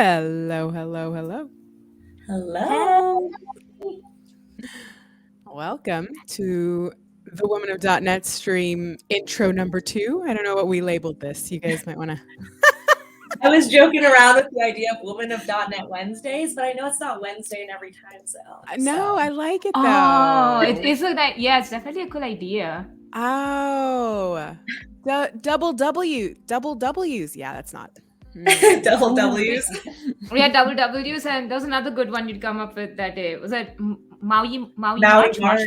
Hello, hello, hello. Hello. Welcome to the Woman of .NET stream intro number 2. I don't know what we labeled this. You guys might want to. I was joking around with the idea of Woman of .NET Wednesdays, but I know it's not Wednesday in every time zone. No, So I like it Oh, though. it's it's definitely a cool idea. Oh, double W's. Yeah, that's not. double W's. We had double W's, and there was another good one you'd come up with that day. Was it Maui Maui March? March.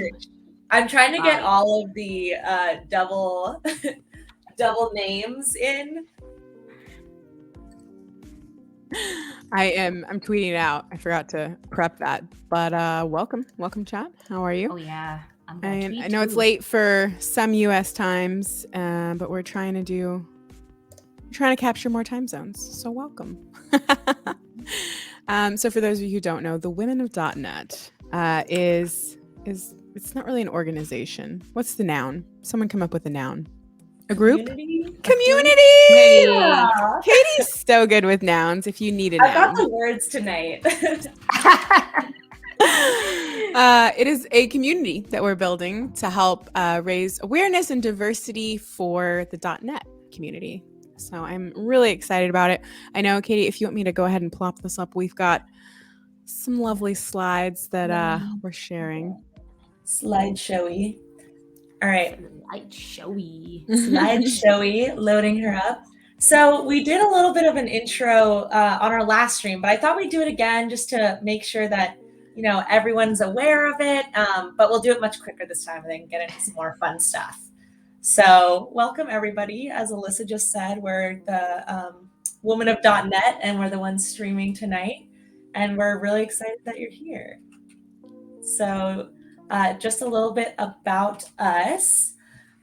I'm trying to get Maui. all of the double names in. I'm tweeting it out. I forgot to prep that, but welcome, chat. How are you? Oh yeah, I know it's late for some U.S. times, but we're trying to capture more time zones. So welcome. So for those of you who don't know, the Women of .NET is it's not really an organization. What's the noun? Someone come up with a noun. A group? Community. Yeah. Katie's so good with nouns. If you need a noun, I got the words tonight. It is a community that we're building to help raise awareness and diversity for the .NET community. So I'm really excited about it. I know, Katie, if you want me to go ahead and plop this up, we've got some lovely slides that we're sharing. Slideshowy. All right. Slideshowy. Loading her up. So we did a little bit of an intro on our last stream, but I thought we'd do it again just to make sure that everyone's aware of it. But we'll do it much quicker this time and then get into some more fun stuff. So welcome everybody. As Alyssa just said, we're the Woman of .NET and we're the ones streaming tonight. And we're really excited that you're here. So just a little bit about us.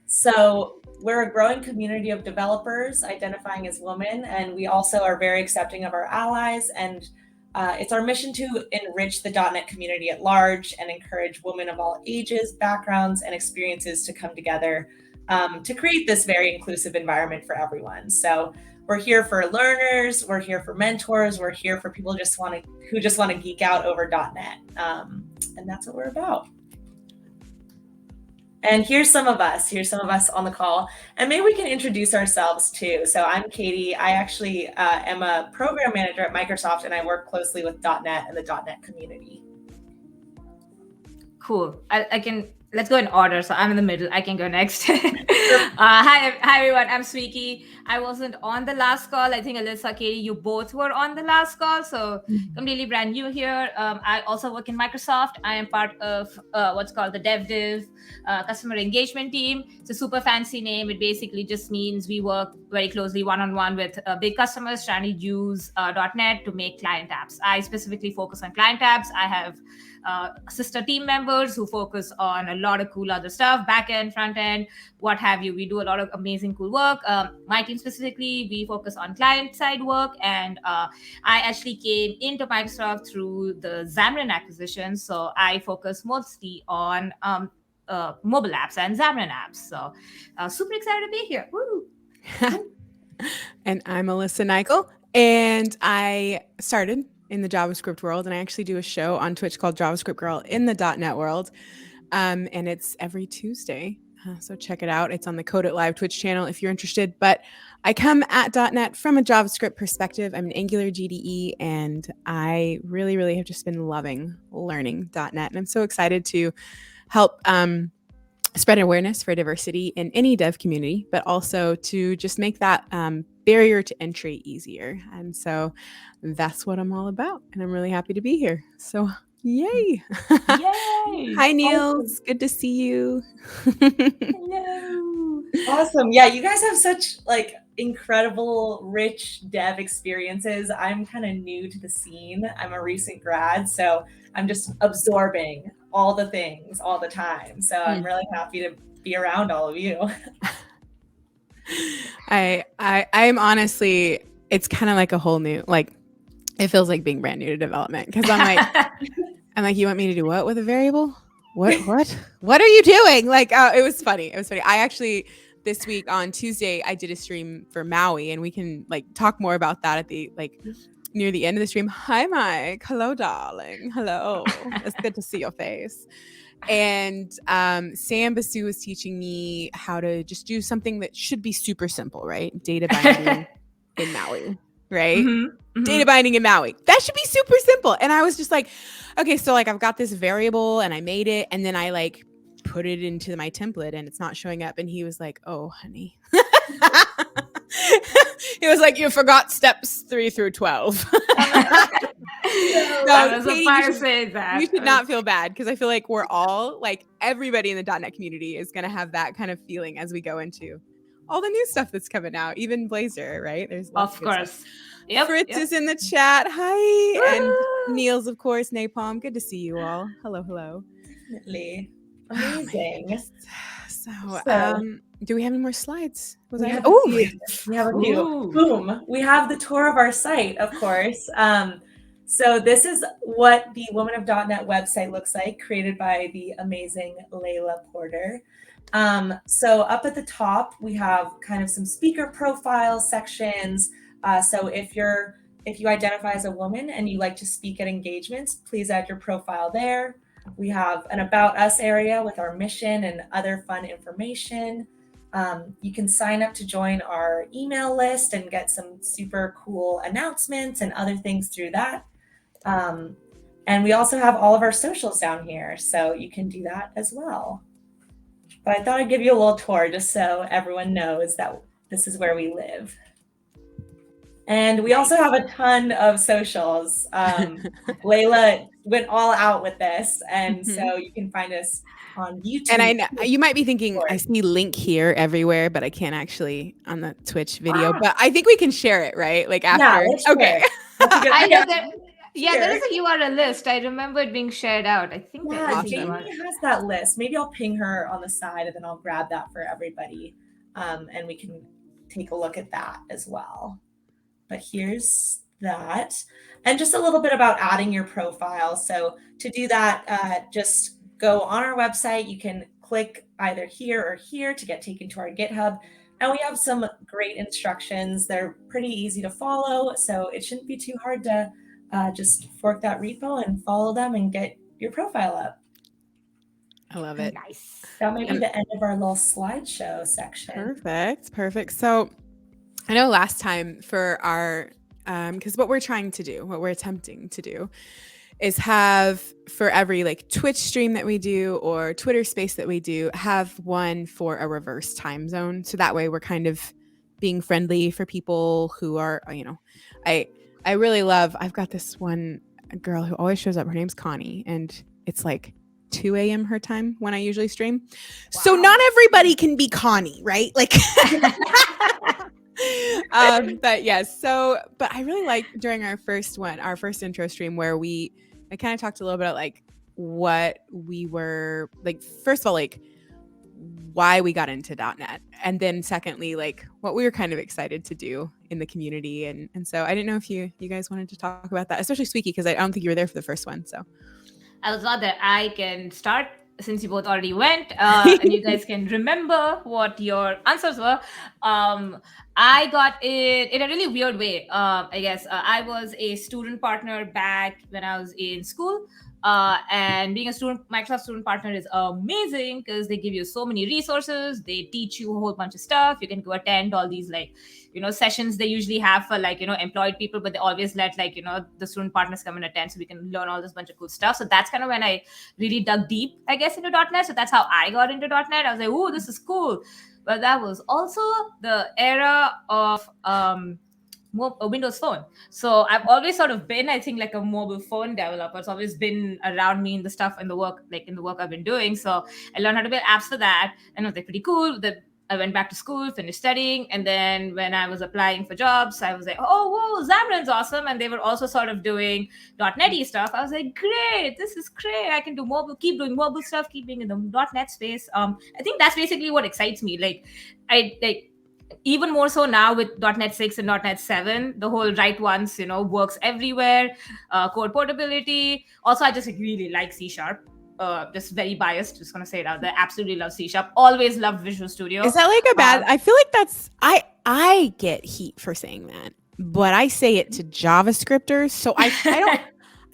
So we're a growing community of developers identifying as women, and we also are very accepting of our allies. And it's our mission to enrich the .NET community at large and encourage women of all ages, backgrounds, and experiences to come together to create this very inclusive environment for everyone. So we're here for learners, we're here for mentors, we're here for people who just want to geek out over .NET, and that's what we're about. And here's some of us on the call, and maybe we can introduce ourselves too. So I'm Katie. I actually am a program manager at Microsoft, and I work closely with .NET and the .NET community. Cool. I can. Let's go in order. So I'm in the middle. I can go next. Hi everyone. I'm Swiki. I wasn't on the last call. I think Alyssa, Katie, you both were on the last call. So completely brand new here. I also work in Microsoft. I am part of what's called the DevDiv customer engagement team. It's a super fancy name. It basically just means we work very closely one-on-one with big customers trying to use .NET to make client apps. I specifically focus on client apps. I have sister team members who focus on a lot of cool other stuff, back end, front end, what have you. We do a lot of amazing cool work. My team specifically, we focus on client side work, and I actually came into Microsoft through the Xamarin acquisition, so I focus mostly on mobile apps and Xamarin apps. So super excited to be here. Woo! And I'm Alyssa Nigel, and I started in the JavaScript world, and I actually do a show on Twitch called JavaScript Girl in the .NET world, and it's every Tuesday, so check it out. It's on the Code It Live Twitch channel if you're interested, but I come at .NET from a JavaScript perspective. I'm an Angular GDE, and I really, really have just been loving learning .NET, and I'm so excited to help spread awareness for diversity in any dev community, but also to just make that barrier to entry easier. And so that's what I'm all about. And I'm really happy to be here. So yay. Yay. Hi, Niels. Good to see you. Hello. Awesome. Yeah, you guys have such incredible, rich dev experiences. I'm kind of new to the scene. I'm a recent grad, so I'm just absorbing all the things all the time. So I'm really happy to be around all of you. I'm honestly, it's kind of like a whole new, it feels like being brand new to development, because I'm like, you want me to do what with a variable? What are you doing? It was funny. I actually, this week on Tuesday, I did a stream for MAUI, and we can talk more about that at the near the end of the stream, hi, Mike. Hello, darling. Hello. It's good to see your face. And Sam Basu was teaching me how to just do something that should be super simple, right? Data binding in MAUI, right? Data binding in MAUI. That should be super simple. And I was just like, okay, so like I've got this variable and I made it, and then I like put it into my template and it's not showing up. And he was like, oh, honey. He was like, you forgot steps 3 through 12. I was about to say that. You should not feel bad, because I feel like we're all, like, everybody in the .NET community is going to have that kind of feeling as we go into all the new stuff that's coming out, even Blazor, right? There's lots of course. Yep, Fritz is in the chat. Hi. And Niels, of course, Napalm. Good to see you all. Hello, hello. Definitely. Amazing. So, do we have any more slides? We have a few. Boom. We have the tour of our site, of course. So this is what the Women of .NET website looks like, created by the amazing Layla Porter. So up at the top, we have kind of some speaker profile sections. So if you identify as a woman and you like to speak at engagements, please add your profile there. We have an About Us area with our mission and other fun information. You can sign up to join our email list and get some super cool announcements and other things through that. And we also have all of our socials down here, so you can do that as well. But I thought I'd give you a little tour just so everyone knows that this is where we live. And we also have a ton of socials. Layla went all out with this, and so you can find us on YouTube. And I know you might be thinking, I see link here everywhere, but I can't actually on the Twitch video. But I think we can share it, right? Like after. Yeah, okay. I know that. Yeah, there is a URL list. I remember it being shared out. I think Jamie has that list. Maybe I'll ping her on the side, and then I'll grab that for everybody, and we can take a look at that as well. But here's that. And just a little bit about adding your profile. So to do that, just go on our website. You can click either here or here to get taken to our GitHub. And we have some great instructions. They're pretty easy to follow, so it shouldn't be too hard to just fork that repo and follow them and get your profile up. I love it. Nice. That might be the end of our little slideshow section. Perfect. So I know last time for our, because what we're attempting to do is have for every like Twitch stream that we do or Twitter space that we do, have one for a reverse time zone. So that way we're kind of being friendly for people who are, I really love, I've got this one girl who always shows up. Her name's Connie, and it's like 2 a.m. her time when I usually stream. Wow. So not everybody can be Connie, right? Like, but yes. But I really like during our first intro stream where I kind of talked a little bit about like what we were like, first of all, like why we got into .NET, and then secondly, like what we were kind of excited to do in the community. And so I didn't know if you guys wanted to talk about that, especially Squeaky, because I don't think you were there for the first one. So I was not there. I can start since you both already went, and you guys can remember what your answers were. I got it in a really weird way. I guess I was a student partner back when I was in school. And being a Microsoft student partner is amazing because they give you so many resources. They teach you a whole bunch of stuff. You can go attend all these sessions they usually have for employed people, but they always let the student partners come and attend so we can learn all this bunch of cool stuff. So that's kind of when I really dug deep, I guess, into .NET. So that's how I got into .NET. I was like, oh, this is cool. But that was also the era of a Windows Phone. So I've always sort of been, I think, like a mobile phone developer. It's always been around me in the stuff in the work I've been doing. So I learned how to build apps for that, and it was pretty cool. I went back to school, finished studying, and then when I was applying for jobs, I was like, oh, whoa, Xamarin's awesome. And they were also sort of doing .NET-y stuff. I was like, great, this is great. I can do keep doing mobile stuff, keep being in the .NET space. I think that's basically what excites me. Even more so now with .NET 6 and .NET 7, the whole write once, works everywhere, code portability. Also, I just really like C#. Just very biased, just gonna say it out there. Absolutely love C#. Always loved Visual Studio. Is that like a bad? I feel like that's I get heat for saying that. but I say it to JavaScripters. So I don't.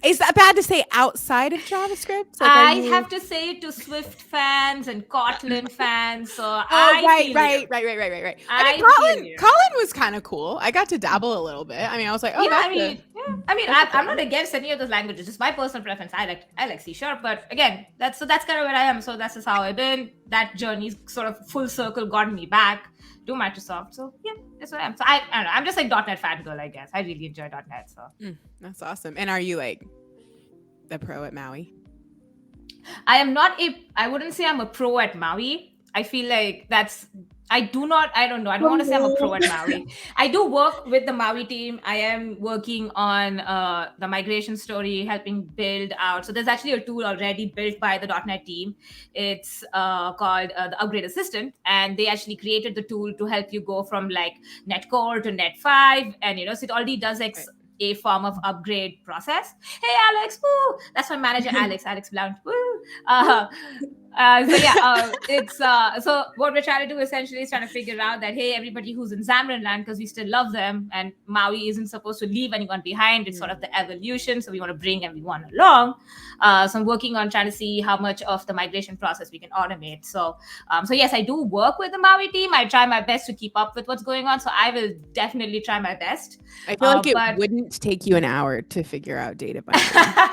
Is that bad to say outside of JavaScript? Like, I have to say it to Swift fans and Kotlin fans. So I right. feel you. I mean, Kotlin was kind of cool. I got to dabble a little bit. I mean, I was like, oh, Yeah, that's I mean, I'm not against any of those languages. Just my personal preference. I like C#, but again, that's kind of where I am. So that's just how I've been. That journey's sort of full circle gotten me back to Microsoft. So yeah, that's what I am. So I don't know. I'm just like .NET fangirl, I guess. I really enjoy .NET. So that's awesome. And are you like the pro at MAUI? I wouldn't say I'm a pro at MAUI. I feel like I don't want to say I'm a pro at MAUI. I do work with the MAUI team. I am working on the migration story, helping build out. So there's actually a tool already built by the .NET team. It's called the Upgrade Assistant, and they actually created the tool to help you go from like Net Core to Net 5, and so it already does a form of upgrade process. Hey, Alex, woo! That's my manager, Alex Blount, woo! It's so what we're trying to do essentially is trying to figure out that, hey, everybody who's in Xamarin Land, because we still love them, and MAUI isn't supposed to leave anyone behind. It's sort of the evolution, so we want to bring everyone along. So I'm working on trying to see how much of the migration process we can automate. So yes, I do work with the MAUI team. I try my best to keep up with what's going on. So I will definitely try my best. I feel like it wouldn't take you an hour to figure out data binding.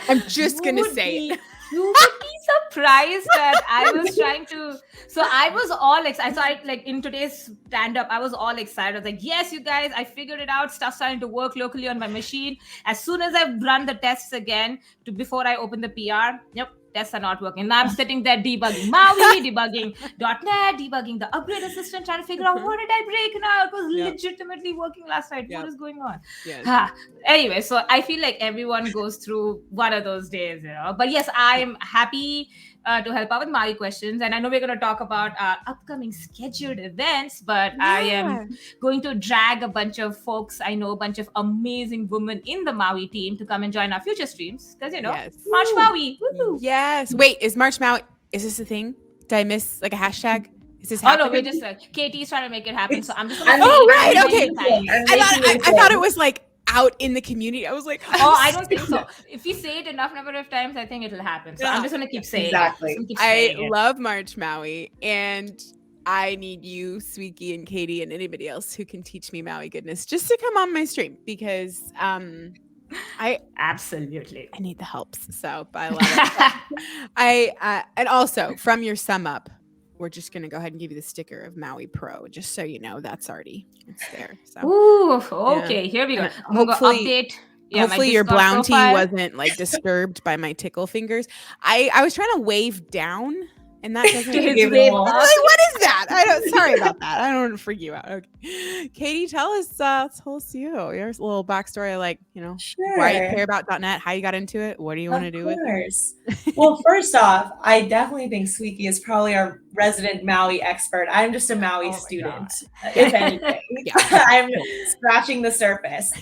I'm just gonna say it. You would be surprised that I was trying to. So I was all excited. So like in today's stand-up, I was all excited. I was like, yes, you guys, I figured it out. Stuff's starting to work locally on my machine. As soon as I run the tests again before I open the PR, yep, tests are not working. Now I'm sitting there debugging MAUI, debugging .NET, debugging the Upgrade Assistant, trying to figure out what did I break now? It was legitimately working last night. What is going on? Yes. Anyway, so I feel like everyone goes through one of those days, But yes, I'm happy to help out with MAUI questions. And I know we're going to talk about upcoming scheduled events, but I am going to drag a bunch of folks. I know a bunch of amazing women in the MAUI team to come and join our future streams because, March MAUI. Woo-hoo. Yes. Wait, is March MAUI, is this a thing? Did I miss like a hashtag? Is this happening? Oh, no, we're just Katie's trying to make it happen. So I'm just going to okay. I thought it was like out in the community. I was like, I don't think so. If you say it enough number of times, I think it'll happen. So I'm just going to keep saying it. I love March MAUI, and I need you, Sweeky and Katie, and anybody else who can teach me MAUI goodness just to come on my stream because I need the helps. So I love it. And also from your sum up, we're just going to go ahead and give you the sticker of MAUI Pro, just so you know it's there. So. Ooh, okay, here we go. Hopefully your bounty wasn't like disturbed by my tickle fingers. I was trying to wave down, and that doesn't give me. Like, what is that? Sorry about that. I don't want to freak you out. Okay, Katie, tell us you. Your little backstory, like why you care about .NET, how you got into it, what do you want to do with it? Well, first off, I definitely think Sweeky is probably our resident MAUI expert. I'm just a MAUI student, if anything. I'm scratching the surface.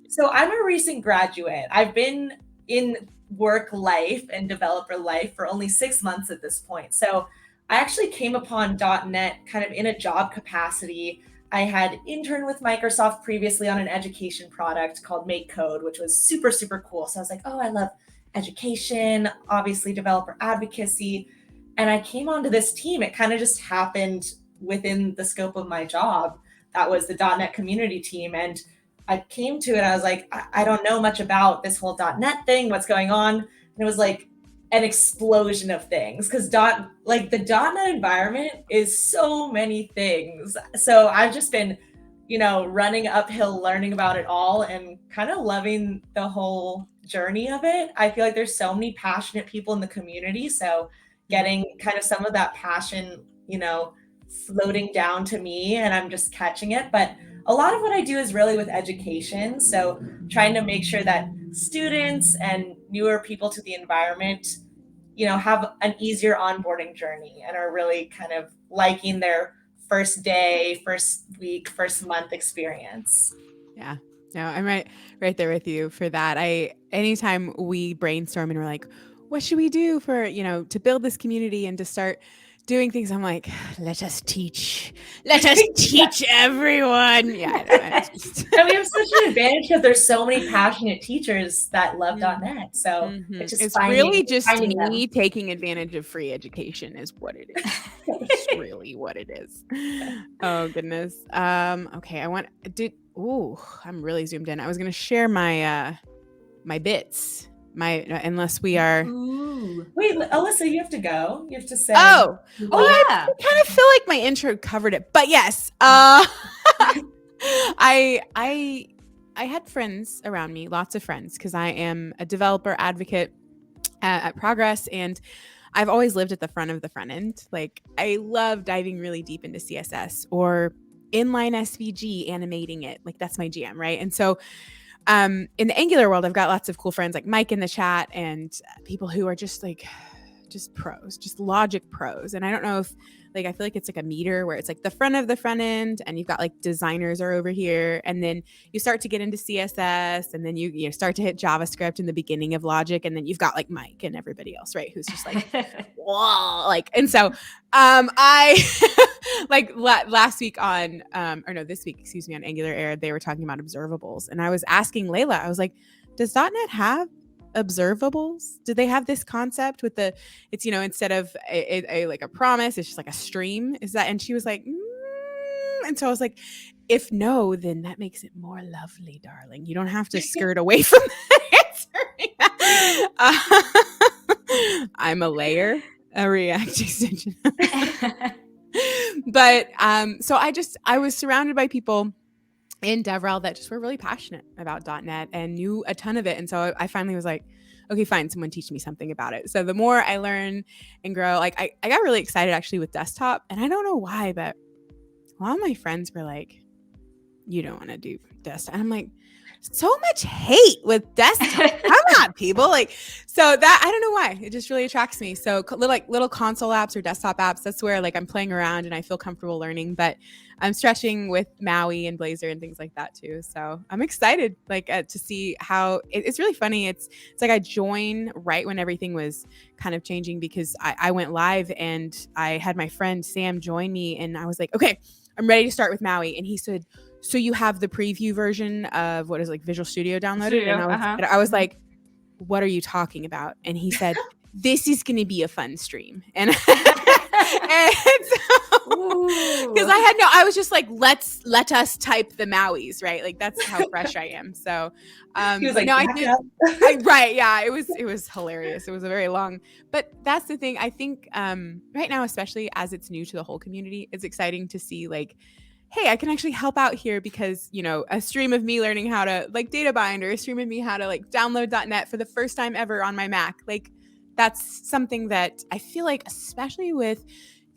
So I'm a recent graduate. I've been in work life and developer life for only 6 months at this point. So I actually came upon .NET kind of in a job capacity. I had interned with Microsoft previously on an education product called Make Code, which was super, super cool. So I was like, oh, I love education, obviously developer advocacy. And I came onto this team. It kind of just happened within the scope of my job. That was the .NET community team. And I came to it, I was like, I don't know much about this whole .NET thing, what's going on. And it was like an explosion of things because the .NET environment is so many things. So I've just been, running uphill, learning about it all and kind of loving the whole journey of it. I feel like there's so many passionate people in the community. So getting kind of some of that passion, floating down to me and I'm just catching it. But a lot of what I do is really with education. So trying to make sure that students and newer people to the environment, have an easier onboarding journey and are really kind of liking their first day, first week, first month experience. Yeah, no, I'm right there with you for that. Anytime we brainstorm and we're like, what should we do for, to build this community and to start doing things. I'm like, let us teach everyone. Yeah, I know. And we have such an advantage because there's so many passionate teachers that love .NET. So it's just really just finding me them. taking advantage of free education is what it is. It's really what it is. Oh goodness. Okay, I'm really zoomed in. I was gonna share my my bits. Unless we are. Ooh. Wait, Alyssa, you have to go. You have to say. Oh, yeah. I kind of feel like my intro covered it, but yes. I had friends around me, lots of friends, because I am a developer advocate at Progress, and I've always lived at the front of the front end. Like, I love diving really deep into CSS or inline SVG, animating it. Like, that's my jam, right? And so in the Angular world, I've got lots of cool friends like Mike in the chat and people who are just pros, just logic pros. And I don't know if I feel like it's like a meter where it's like the front of the front end and you've got like designers are over here. And then you start to get into CSS and then you start to hit JavaScript in the beginning of logic. And then you've got like Mike and everybody else, right? Who's just like, whoa, like, and so I like last week on, or no, this week, excuse me, on Angular Air, they were talking about observables. And I was asking Layla, I was like, does .NET have observables? Do they have this concept with it's instead of a like a promise, it's just like a stream? Is that? And she was like, and so I was like, if no, then that makes it more lovely, darling. You don't have to skirt away from that answer. I'm a layer, a React extension. But so I was surrounded by people in DevRel that just were really passionate about .NET and knew a ton of it. And so I finally was like, okay, fine, someone teach me something about it. So the more I learn and grow, like I got really excited actually with desktop. And I don't know why, but a lot of my friends were like, you don't want to do desktop. And I'm like, so much hate with desktop. Come on, people. Like, so that, I don't know why. It just really attracts me. So little console apps or desktop apps, that's where like I'm playing around and I feel comfortable learning. But I'm stretching with MAUI and Blazor and things like that too. So I'm excited to see how it's really funny. It's like I joined right when everything was kind of changing because I went live and I had my friend Sam join me and I was like, okay, I'm ready to start with MAUI. And he said, so you have the preview version of what is like Visual Studio downloaded? And I was like, what are you talking about? And he said, this is going to be a fun stream. And because I was just like, let us type the MAUIs, right? Like that's how fresh I am. So he was like, no, right. Yeah, it was hilarious. It was a very long, but that's the thing. I think right now, especially as it's new to the whole community, it's exciting to see like, hey, I can actually help out here because, a stream of me learning how to like data bind or a stream of me how to like download .NET for the first time ever on my Mac. Like that's something that I feel like, especially with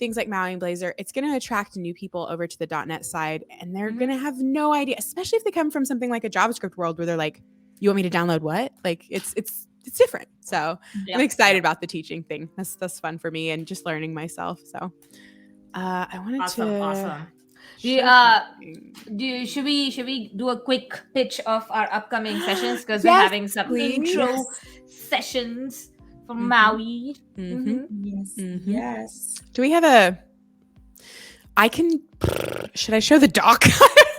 things like MAUI and Blazor, it's going to attract new people over to the .NET side and they're going to have no idea, especially if they come from something like a JavaScript world where they're like, you want me to download what? Like it's different. So I'm excited about the teaching thing. That's fun for me and just learning myself. So I wanted awesome. Should we do a quick pitch of our upcoming sessions because we're having some intro sessions from MAUI. Yes. Do we have should I show the doc?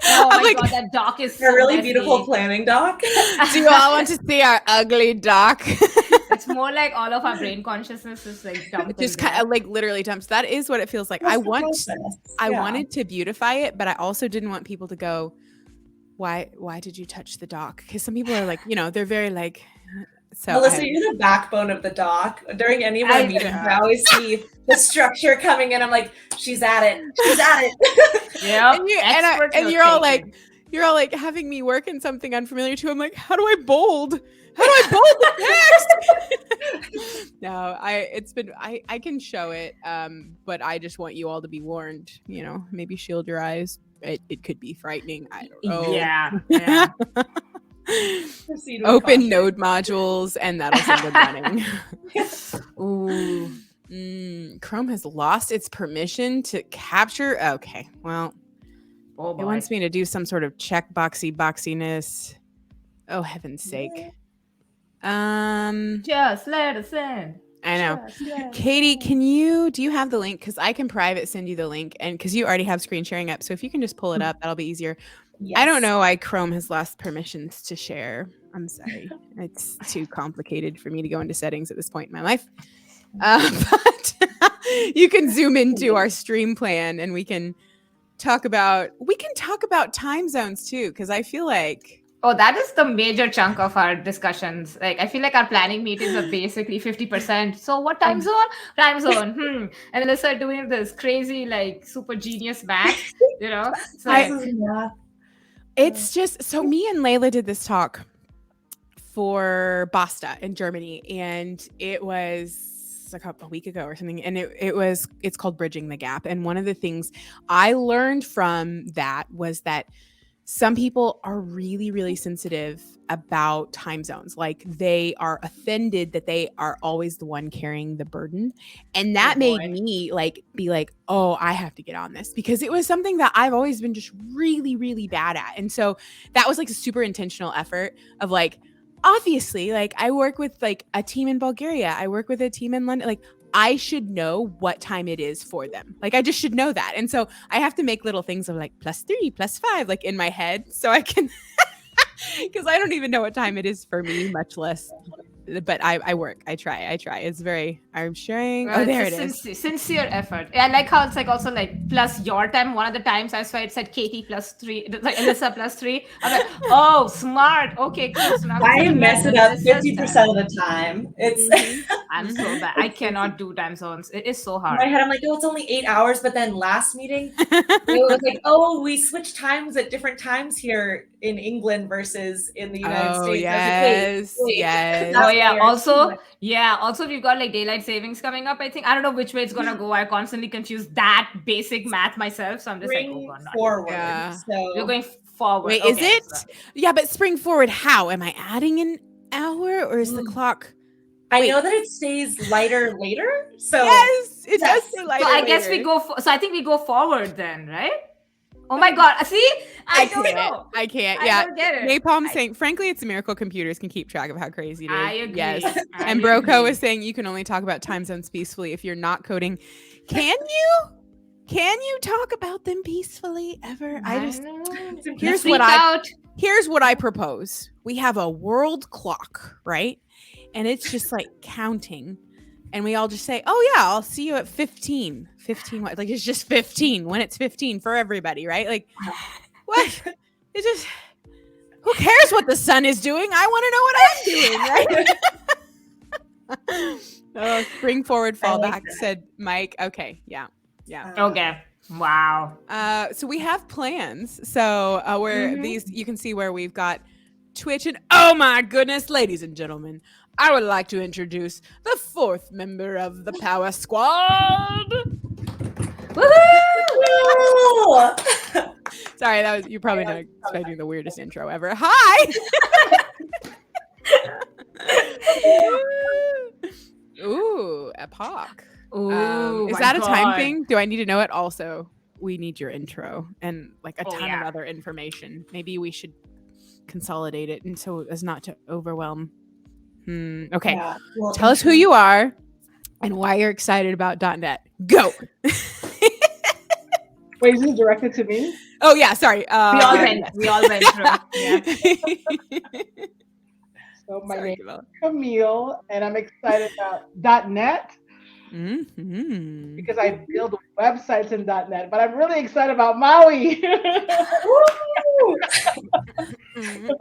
Oh my god, that doc is so a really messy. beautiful planning doc. Do you all want to see our ugly doc? It's more like all of our brain consciousness is like dumped. Just kind of like literally dumps. That is what it feels like. I wanted to beautify it, but I also didn't want people to go, why did you touch the doc? Because some people are like, they're very like, so Alyssa, you're the backbone of the doc. During any of our meetings, I always see the structure coming in. I'm like, she's at it. Yeah. And you're all like having me work in something unfamiliar too. I'm like, how do I bold? How do I bold the text? No, I can show it, but I just want you all to be warned. Maybe shield your eyes. It could be frightening. I don't know. Yeah. Open node modules, and that'll send them running. Ooh. Chrome has lost its permission to capture. Okay, well, it wants me to do some sort of boxiness. Oh, heaven's sake. Just let us in. I know. Yes. Katie, do you have the link? Because I can private send you the link, and because you already have screen sharing up. So if you can just pull it up, that'll be easier. Yes. I don't know why Chrome has lost permissions to share. I'm sorry. It's too complicated for me to go into settings at this point in my life. But you can zoom into our stream plan and we can talk about time zones too, because I feel like Oh, that is the major chunk of our discussions. Like, I feel like our planning meetings are basically 50%. So, what time zone? Time zone. And let's start doing this crazy, like, super genius math. You know, so it's just so. Me and Layla did this talk for Basta in Germany, and it was a week ago or something, and it's called Bridging the Gap. And one of the things I learned from that was that some people are really, really sensitive about time zones. Like they are offended that they are always the one carrying the burden. And that made me be like, oh, I have to get on this, because it was something that I've always been just really, really bad at. And so that was like a super intentional effort of like, obviously, like I work with like a team in Bulgaria. I work with a team in London. Like I should know what time it is for them. Like I just should know that. And so I have to make little things of like +3, +5, like in my head, so I can, because I don't even know what time it is for me, much less. But I work. I try. It's very. I'm sharing. Oh, there it is. Sincere effort. I like how it's like also like plus your time. One of the times I saw it said Katie +3, like Alyssa +3. I'm like, oh, smart. Okay, cool. So now I mess it up 50% of the time. It's I'm so bad. I cannot do time zones. It is so hard. In my head, I'm like, oh, it's only 8 hours. But then last meeting, it was like, oh, we switched times at different times here in England versus in the United States. Yes, wait. yes. Oh yeah. Also we've got like daylight savings coming up. I think I don't know which way it's gonna go. I constantly confuse that basic math myself. So I'm just like, oh god, not forward. Yeah. So you're going forward. Wait, okay, is it? so. Yeah, but spring forward. How am I adding an hour, or is the clock? I know that it stays lighter later. So yes, it does stay lighter. So I guess we go. So I think we go forward then, right? Oh my god! See, I don't know. I can't. I don't get it. Napalm saying, frankly, it's a miracle computers can keep track of how crazy it is. I agree. Yes. I And Broco agree. is saying you can only talk about time zones peacefully if you're not coding. Can you talk about them peacefully ever? Here's what I propose. We have a world clock, right? And it's just like counting. And we all just say, oh yeah, I'll see you at 15. 15 what? Like it's just 15 when it's 15 for everybody, right? Like what? It's just, who cares what the sun is doing? I want to know what I'm doing, right? Bring forward, fall back, said Mike. Okay, yeah. Okay. Wow. So we have plans. So where these, you can see where we've got Twitch, and oh my goodness, ladies and gentlemen, I would like to introduce the fourth member of the Power Squad. Woohoo! Sorry, you're probably not expecting the weirdest intro ever. Hi. Ooh, epoch. Ooh, is that a time thing? Do I need to know it? Also, we need your intro and like a ton of other information. Maybe we should consolidate it and so as not to overwhelm. Okay. Yeah. Well, tell us who you are and why you're excited about .NET. Go. Wait, is this directed to me? Oh yeah, sorry. We all went through. Yeah. So my name is Camille, and I'm excited about .NET because I build websites in .NET. But I'm really excited about MAUI.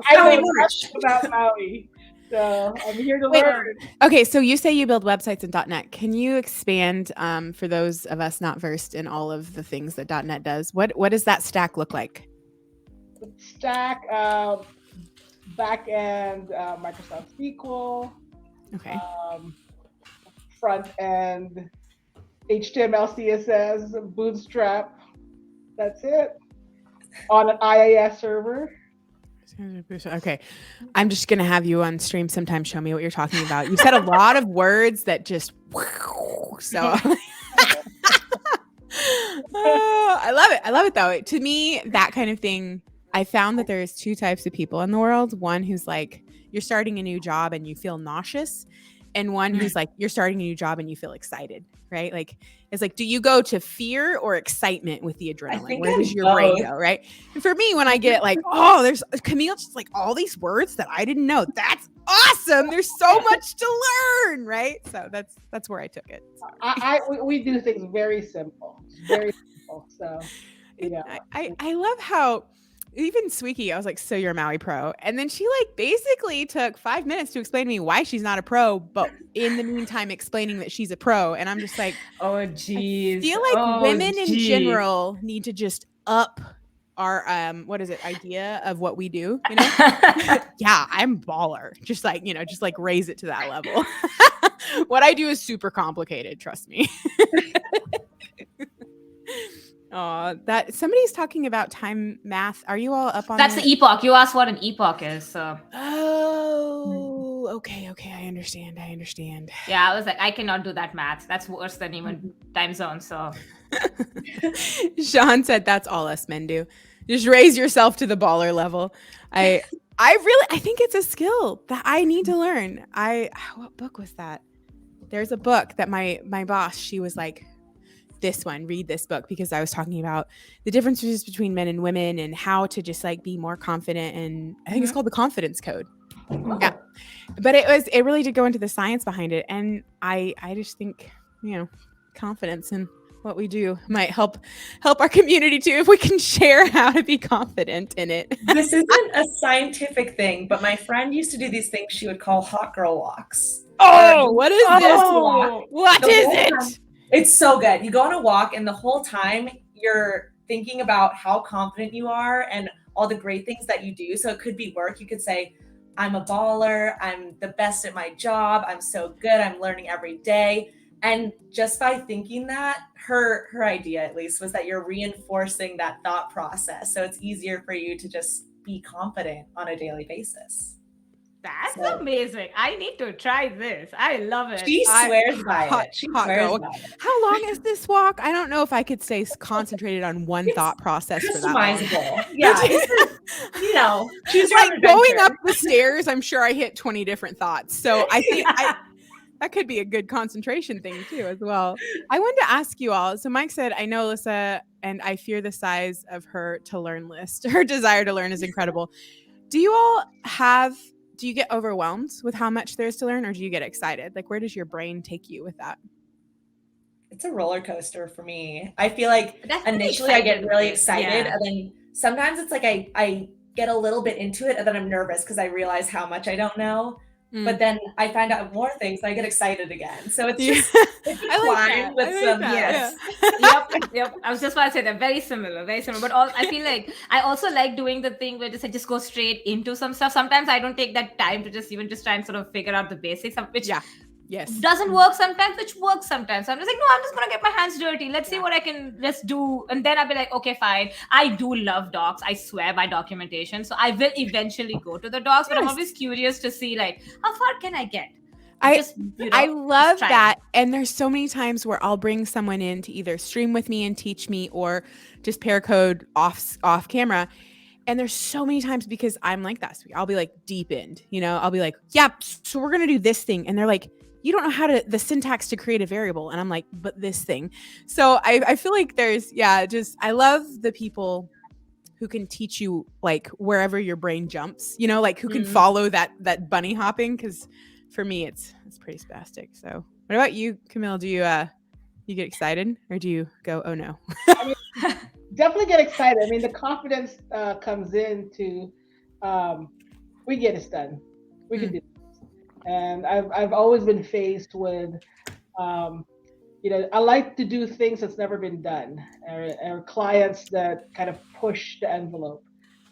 I know much about MAUI. So I'm here to learn. Okay, so you say you build websites in .NET. Can you expand for those of us not versed in all of the things that .NET does? What does that stack look like? Stack, back end, Microsoft SQL. Okay. Front end, HTML, CSS, Bootstrap. That's it. On an IIS server. Okay, I'm just gonna have you on stream sometime. Show me what you're talking about. You said a lot of words that just so. I love it. I love it though. To me, that kind of thing. I found that there's two types of people in the world. One who's like, you're starting a new job and you feel nauseous, and one who's like, you're starting a new job and you feel excited, right? Like, it's like, do you go to fear or excitement with the adrenaline? Where does your brain go, right? And for me, when I get like, oh, there's Camille, just like all these words that I didn't know. That's awesome. There's so much to learn, right? So that's where I took it. We do things very simple, very simple. So, I love how even Squeaky, I was like, so you're a MAUI pro. And then she like basically took 5 minutes to explain to me why she's not a pro, but in the meantime explaining that she's a pro. And I'm just like, oh geez. I feel like women in general need to just up our idea of what we do, you know? Yeah, I'm baller. Just like raise it to that level. What I do is super complicated, trust me. That somebody's talking about time math. Are you all up on That's that? the epoch. You asked what an epoch is, so. Oh, okay. I understand. Yeah, I was like, I cannot do that math. That's worse than even time zone. So. Sean said that's all us men do. Just raise yourself to the baller level. I think it's a skill that I need to learn. What book was that? There's a book that my boss, she was like, this one, read this book, because I was talking about the differences between men and women and how to just like be more confident. And I think it's called the Confidence Code. Oh. Yeah. But it really did go into the science behind it. And I just think, confidence in what we do might help our community too, if we can share how to be confident in it. This isn't a scientific thing, but my friend used to do these things she would call hot girl walks. Oh, what is this? What is it? It's so good. You go on a walk and the whole time you're thinking about how confident you are and all the great things that you do. So it could be work. You could say, I'm a baller. I'm the best at my job. I'm so good. I'm learning every day. And just by thinking that, her idea at least was that you're reinforcing that thought process. So it's easier for you to just be confident on a daily basis. That's amazing. I need to try this. I love it. She swears by it. She swears by it. How long is this walk? I don't know if I could stay concentrated on one thought process for that long. Yeah. Choose your like going up the stairs, I'm sure I hit 20 different thoughts. So I think that could be a good concentration thing too as well. I wanted to ask you all. So Mike said, I know Alyssa, and I fear the size of her to learn list. Her desire to learn is incredible. Do you get overwhelmed with how much there is to learn, or do you get excited? Like, where does your brain take you with that? It's a roller coaster for me. I feel like initially I get really excited, and then sometimes it's like I get a little bit into it, and then I'm nervous because I realize how much I don't know. But then I find out more things, and I get excited again. So it's just flying with some yes. Yep. I was just about to say they're very similar. But I feel like I also like doing the thing where I just go straight into some stuff. Sometimes I don't take that time to just try and sort of figure out the basics, which doesn't work sometimes, which works sometimes. So I'm just like, no, I'm just gonna get my hands dirty. Let's see what I can just do. And then I'll be like, okay, fine. I do love docs. I swear by documentation. So I will eventually go to the docs, but I'm always curious to see like how far can I get? I love that. And there's so many times where I'll bring someone in to either stream with me and teach me or just pair code off camera. And there's so many times because I'm like that. I'll be like deep end, I'll be like, so we're going to do this thing. And they're like, you don't know how the syntax to create a variable. And I'm like, but this thing. So I feel like there's, I love the people who can teach you like wherever your brain jumps, like who can follow that bunny hopping. Cause for me, it's pretty spastic. So what about you, Camille? Do you get excited or do you go, oh no? Definitely get excited. I mean, the confidence comes into, we get this done. We can do this. And I've always been faced with, I like to do things that's never been done, or clients that kind of push the envelope.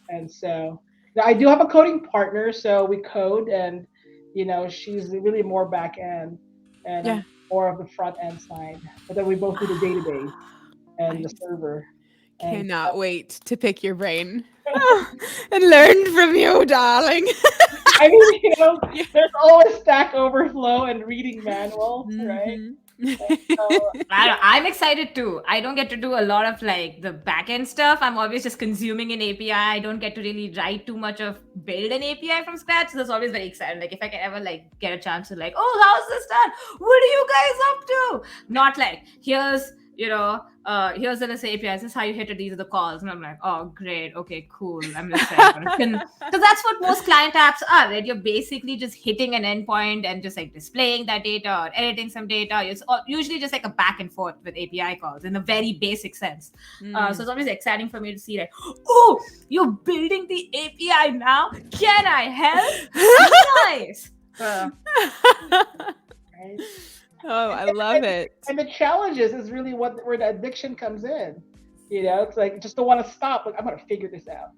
And so I do have a coding partner, so we code, and she's really more back end and more of the front end side. But then we both do the database and the server. Cannot wait to pick your brain and learn from you, darling. I mean, there's always Stack Overflow and reading manuals, right? I'm excited too. I don't get to do a lot of like the backend stuff. I'm always just consuming an API. I don't get to really write too much of build an API from scratch. So that's always very exciting. Like if I can ever like get a chance to like, oh, how's this done? What are you guys up to? Not like here's here's the API. This is how you hit it. These are the calls, and I'm like, oh, great, okay, cool. I'm just like, because that's what most client apps are, right? You're basically just hitting an endpoint and just like displaying that data or editing some data. It's usually just like a back and forth with API calls in a very basic sense. So it's always exciting for me to see like, oh, you're building the API now. Can I help? Nice. Right? Oh, I love it. And the challenges is really where the addiction comes in. It's like just don't want to stop. Like I'm gonna figure this out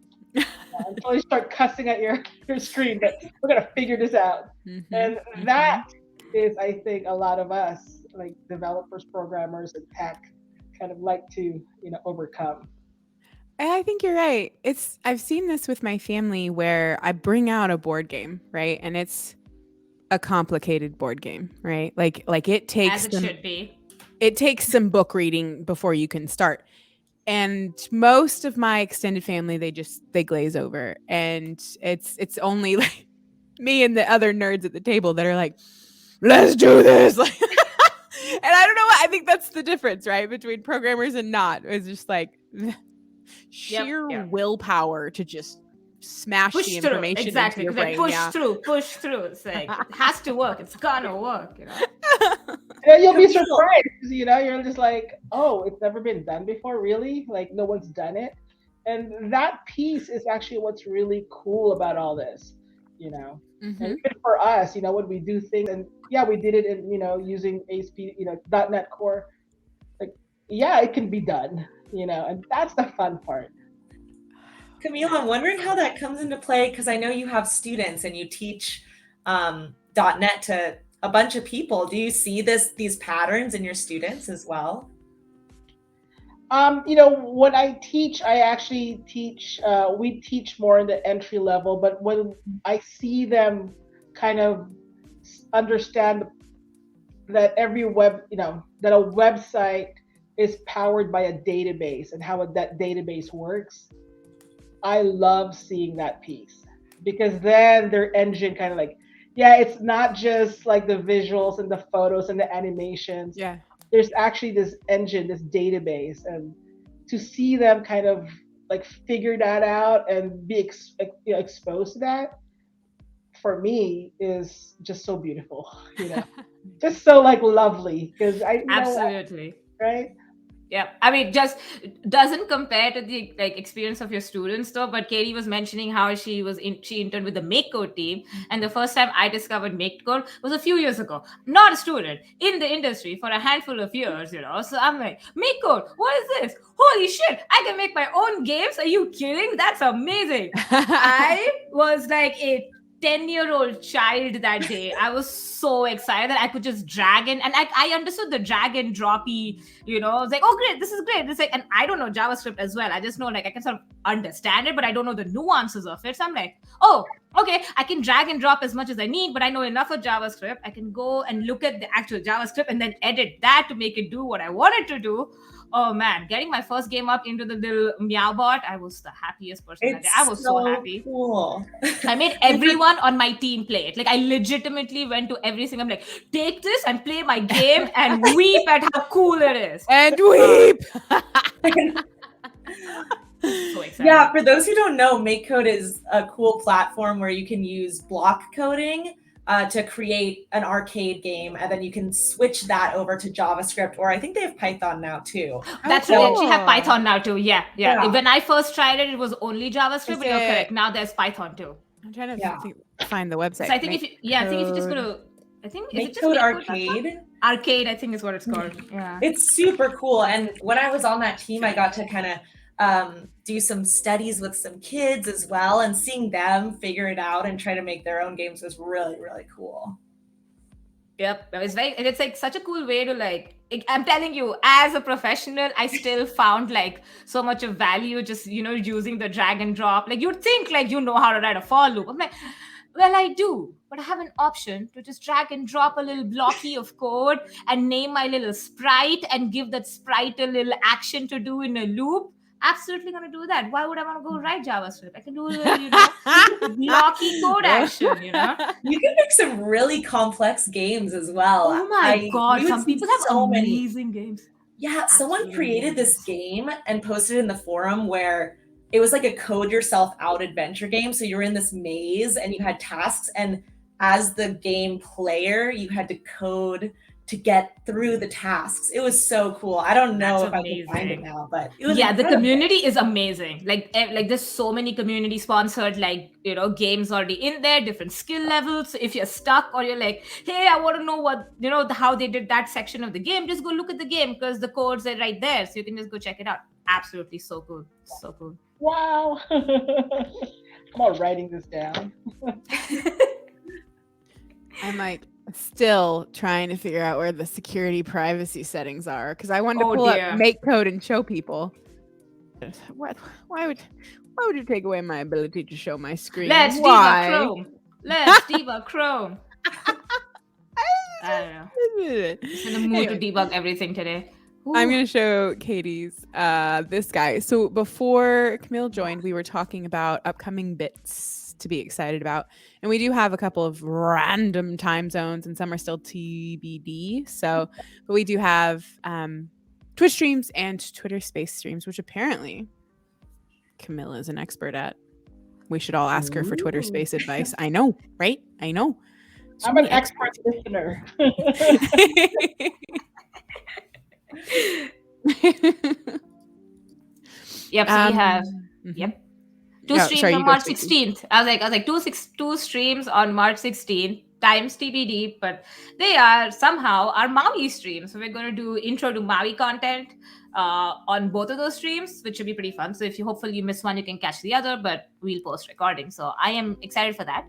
until you start cussing at your screen. But we're gonna figure this out, and that is, I think, a lot of us, like developers, programmers, and tech, kind of like to overcome. I think you're right. I've seen this with my family where I bring out a board game, right, and it's a complicated board game, right? Like it takes should be. It takes some book reading before you can start. And most of my extended family, they glaze over, and it's only like me and the other nerds at the table that are like, let's do this. Like, and I don't know what, I think that's the difference, right, between programmers and not. It's just like sheer willpower to just smash the information into your brain. Push through. It's like it has to work. It's gonna work. And you'll be surprised. You're just like, oh, it's never been done before, really? Like no one's done it. And that piece is actually what's really cool about all this. And even for us, when we do things, and we did it in using ASP, .NET Core. Like, it can be done. And that's the fun part. Camille, I'm wondering how that comes into play, because I know you have students and you teach .NET to a bunch of people. Do you see these patterns in your students as well? When I teach, I actually teach, we teach more in the entry level, but when I see them kind of understand that every that a website is powered by a database and how that database works, I love seeing that piece, because then their engine kind of like, it's not just like the visuals and the photos and the animations. Yeah. There's actually this engine, this database, and to see them kind of like figure that out and be exposed to that, for me, is just so beautiful. Just so like lovely, because absolutely right. Yeah, I mean, just doesn't compare to the like experience of your students though. But Katie was mentioning how she interned with the MakeCode team, and the first time I discovered MakeCode was a few years ago. Not a student in the industry for a handful of years, So I'm like, MakeCode, what is this? Holy shit! I can make my own games. Are you kidding? That's amazing. I was like a 10-year-old child that day. I was so excited that I could just drag in, and I understood the drag and droppy, I was like, oh great, this is great. It's like, and I don't know JavaScript as well. I just know like I can sort of understand it, but I don't know the nuances of it. So I'm like, oh, okay, I can drag and drop as much as I need, but I know enough of JavaScript. I can go and look at the actual JavaScript and then edit that to make it do what I want it to do. Oh man, getting my first game up into the little meow bot, I was the happiest person that day. I was so happy. Cool. I made everyone on my team play it. Like I legitimately went to every single, I'm like, take this and play my game and weep at how cool it is. And weep. So excited. Yeah, for those who don't know, MakeCode is a cool platform where you can use block coding to create an arcade game, and then you can switch that over to JavaScript, or I think they have Python now too. That's right. They have Python now too. Yeah. When I first tried it, it was only JavaScript, but you're correct. Now there's Python too. I'm trying to find the website. So I think if you just go to, I think MakeCode Arcade. Arcade, I think is what it's called. Yeah. It's super cool. And when I was on that team, I got to kind of do some studies with some kids as well, and seeing them figure it out and try to make their own games was really, really cool. Yep, it's like such a cool way to like, I'm telling you, as a professional, I still found like so much of value just, using the drag and drop. Like you'd think like, how to write a for loop. I'm like, Well, I do, but I have an option to just drag and drop a little blocky of code and name my little sprite and give that sprite a little action to do in a loop. Absolutely going to do that. Why would I want to go write JavaScript? I can do a little, blocky code action, You can make some really complex games as well. Oh my God. we would Some see people have so many. amazing games. Yeah, someone Absolutely created this amazing. game and posted it in the forum where it was like a code yourself out adventure game. So you're in this maze and you had tasks, and as the game player, you had to code to get through the tasks. It was so cool. I don't know That's if I can find it amazing. now, but it was The incredible. community is amazing. Like there's so many community sponsored games already in there, different skill levels. So if you're stuck or you're like, hey, I want to know what how they did that section of the game, just go look at the game because the codes are right there, so you can just go check it out. Absolutely so cool. So cool. Wow. I'm all writing this down. I'm like still trying to figure out where the security privacy settings are because I wanted to pull up make code and show people. What? Why would you take away my ability to show my screen? Let's debug Chrome. Let's debug Chrome. I don't know. Just in the mood to debug everything today. Ooh. I'm going to show Katie's this guy. So before Camille joined, we were talking about upcoming bits to be excited about. And we do have a couple of random time zones and some are still TBD. So, but we do have Twitch streams and Twitter Space streams, which apparently Camille is an expert at. We should all ask her for Twitter Space advice. I know, right? I know. I'm an expert listener. Yep, so we have two streams on March 16th. I was like two streams on March 16th times TBD, but they are somehow our MAUI streams. So we're going to do intro to MAUI content on both of those streams, which should be pretty fun. So if you hopefully miss one, you can catch the other, but we'll post recording. So I am excited for that.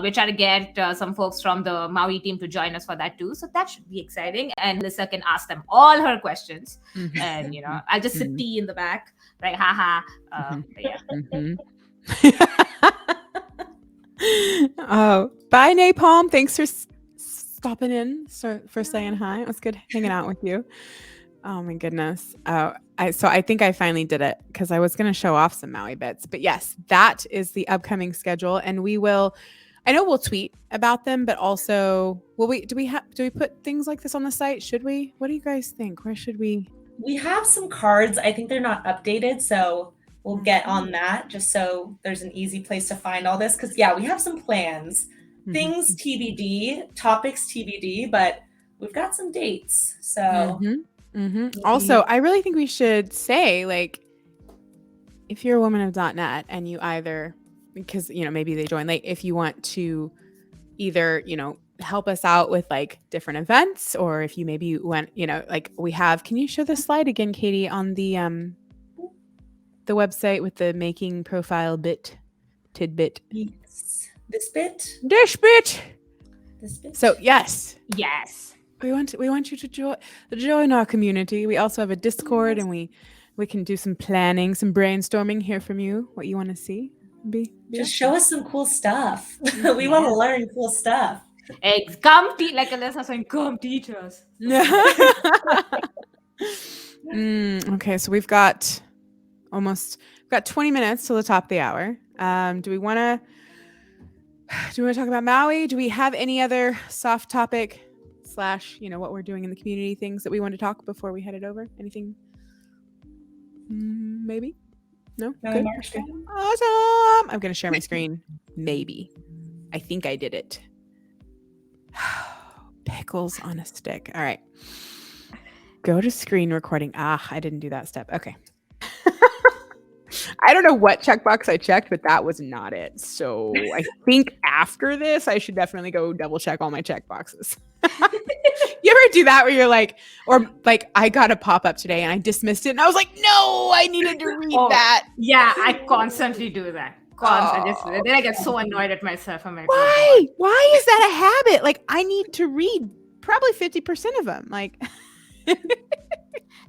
We're trying to get some folks from the MAUI team to join us for that too. So that should be exciting. And Melissa can ask them all her questions. And, I'll just sit tea in the back, right? Haha. Oh, bye, Napalm. Thanks for stopping in, for saying hi. It was good hanging out with you. Oh my goodness. So I think I finally did it because I was going to show off some MAUI bits. But yes, that is the upcoming schedule, and we'll tweet about them. But also, do we put things like this on the site? Should we? What do you guys think? Where should we? We have some cards. I think they're not updated, so we'll get on that just so there's an easy place to find all this. Because we have some plans, things TBD, topics TBD, but we've got some dates. So. Also, I really think we should say, like, if you're a woman of .NET and you either, because, maybe they join late, if you want to either, help us out with like different events, or if you maybe want, like we have, can you show the slide again, Katie, on the website with the making profile tidbit? Yes. This bit. So yes. We want you to join our community. We also have a Discord, and we can do some planning, some brainstorming, hear from you what you want to see. Just show us some cool stuff. We want to learn cool stuff. Come like Alyssa saying, come teach us. Okay, so we've got 20 minutes till the top of the hour. Do we want to talk about MAUI? Do we have any other soft topic / what we're doing in the community things that we want to talk before we head it over? Anything? Maybe? No? Good. Okay. Awesome. I'm going to share my screen. Maybe. I think I did it. Pickles on a stick. All right. Go to screen recording. I didn't do that step. Okay. I don't know what checkbox I checked, but that was not it. So I think after this, I should definitely go double check all my checkboxes. You ever do that where you're like, or like I got a pop-up today and I dismissed it and I was like, no, I needed to read that. Yeah, I constantly do that. Then I get so annoyed at myself. I'm like, why? Why is that a habit? Like I need to read probably 50% of them. Like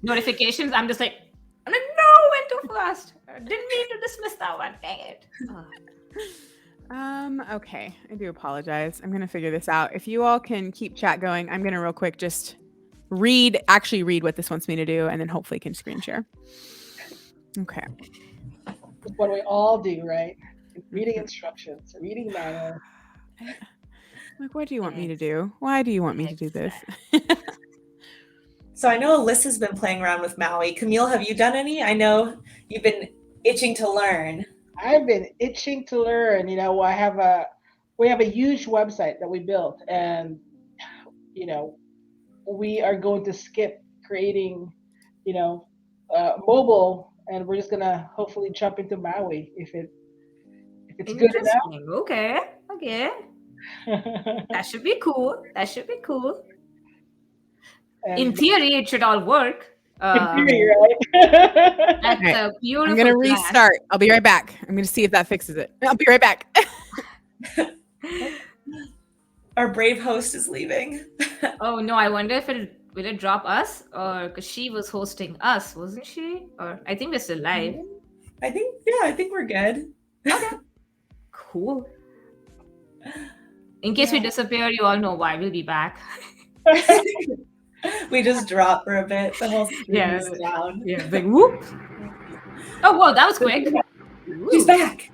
notifications, I'm like, no, went too fast. I didn't mean to dismiss that one. Dang it. Okay, I do apologize. I'm gonna figure this out. If you all can keep chat going, I'm gonna real quick just actually read what this wants me to do, and then hopefully can screen share. Okay. That's what we all do, right? Reading Mhm. instructions, reading manuals. Like, what do you want me to do? Why do you want me to do this? So I know Alyssa's been playing around with Maui. Camille, have you done any? I know you've been itching to learn. I've been itching to learn. We have a huge website that we built, and you know, we are going to skip creating, you know, mobile, and we're just gonna hopefully jump into Maui if it's good Interesting. Okay. Okay. enough. That should be cool. That should be cool. In And theory, it should all work. theory, right? That's Right. a beautiful I'm gonna plan. restart. I'll be right back. I'm gonna see if that fixes it. I'll be right back. Our brave host is leaving. Oh no, I wonder if it will it drop us, or because she was hosting us, wasn't she? Or I think we're still live. I think we're good. Cool. In case we disappear, you all know why. We'll be back. We just drop for a bit. The whole screen is down. Yeah, like whoop. Oh whoa, that was quick. She's back.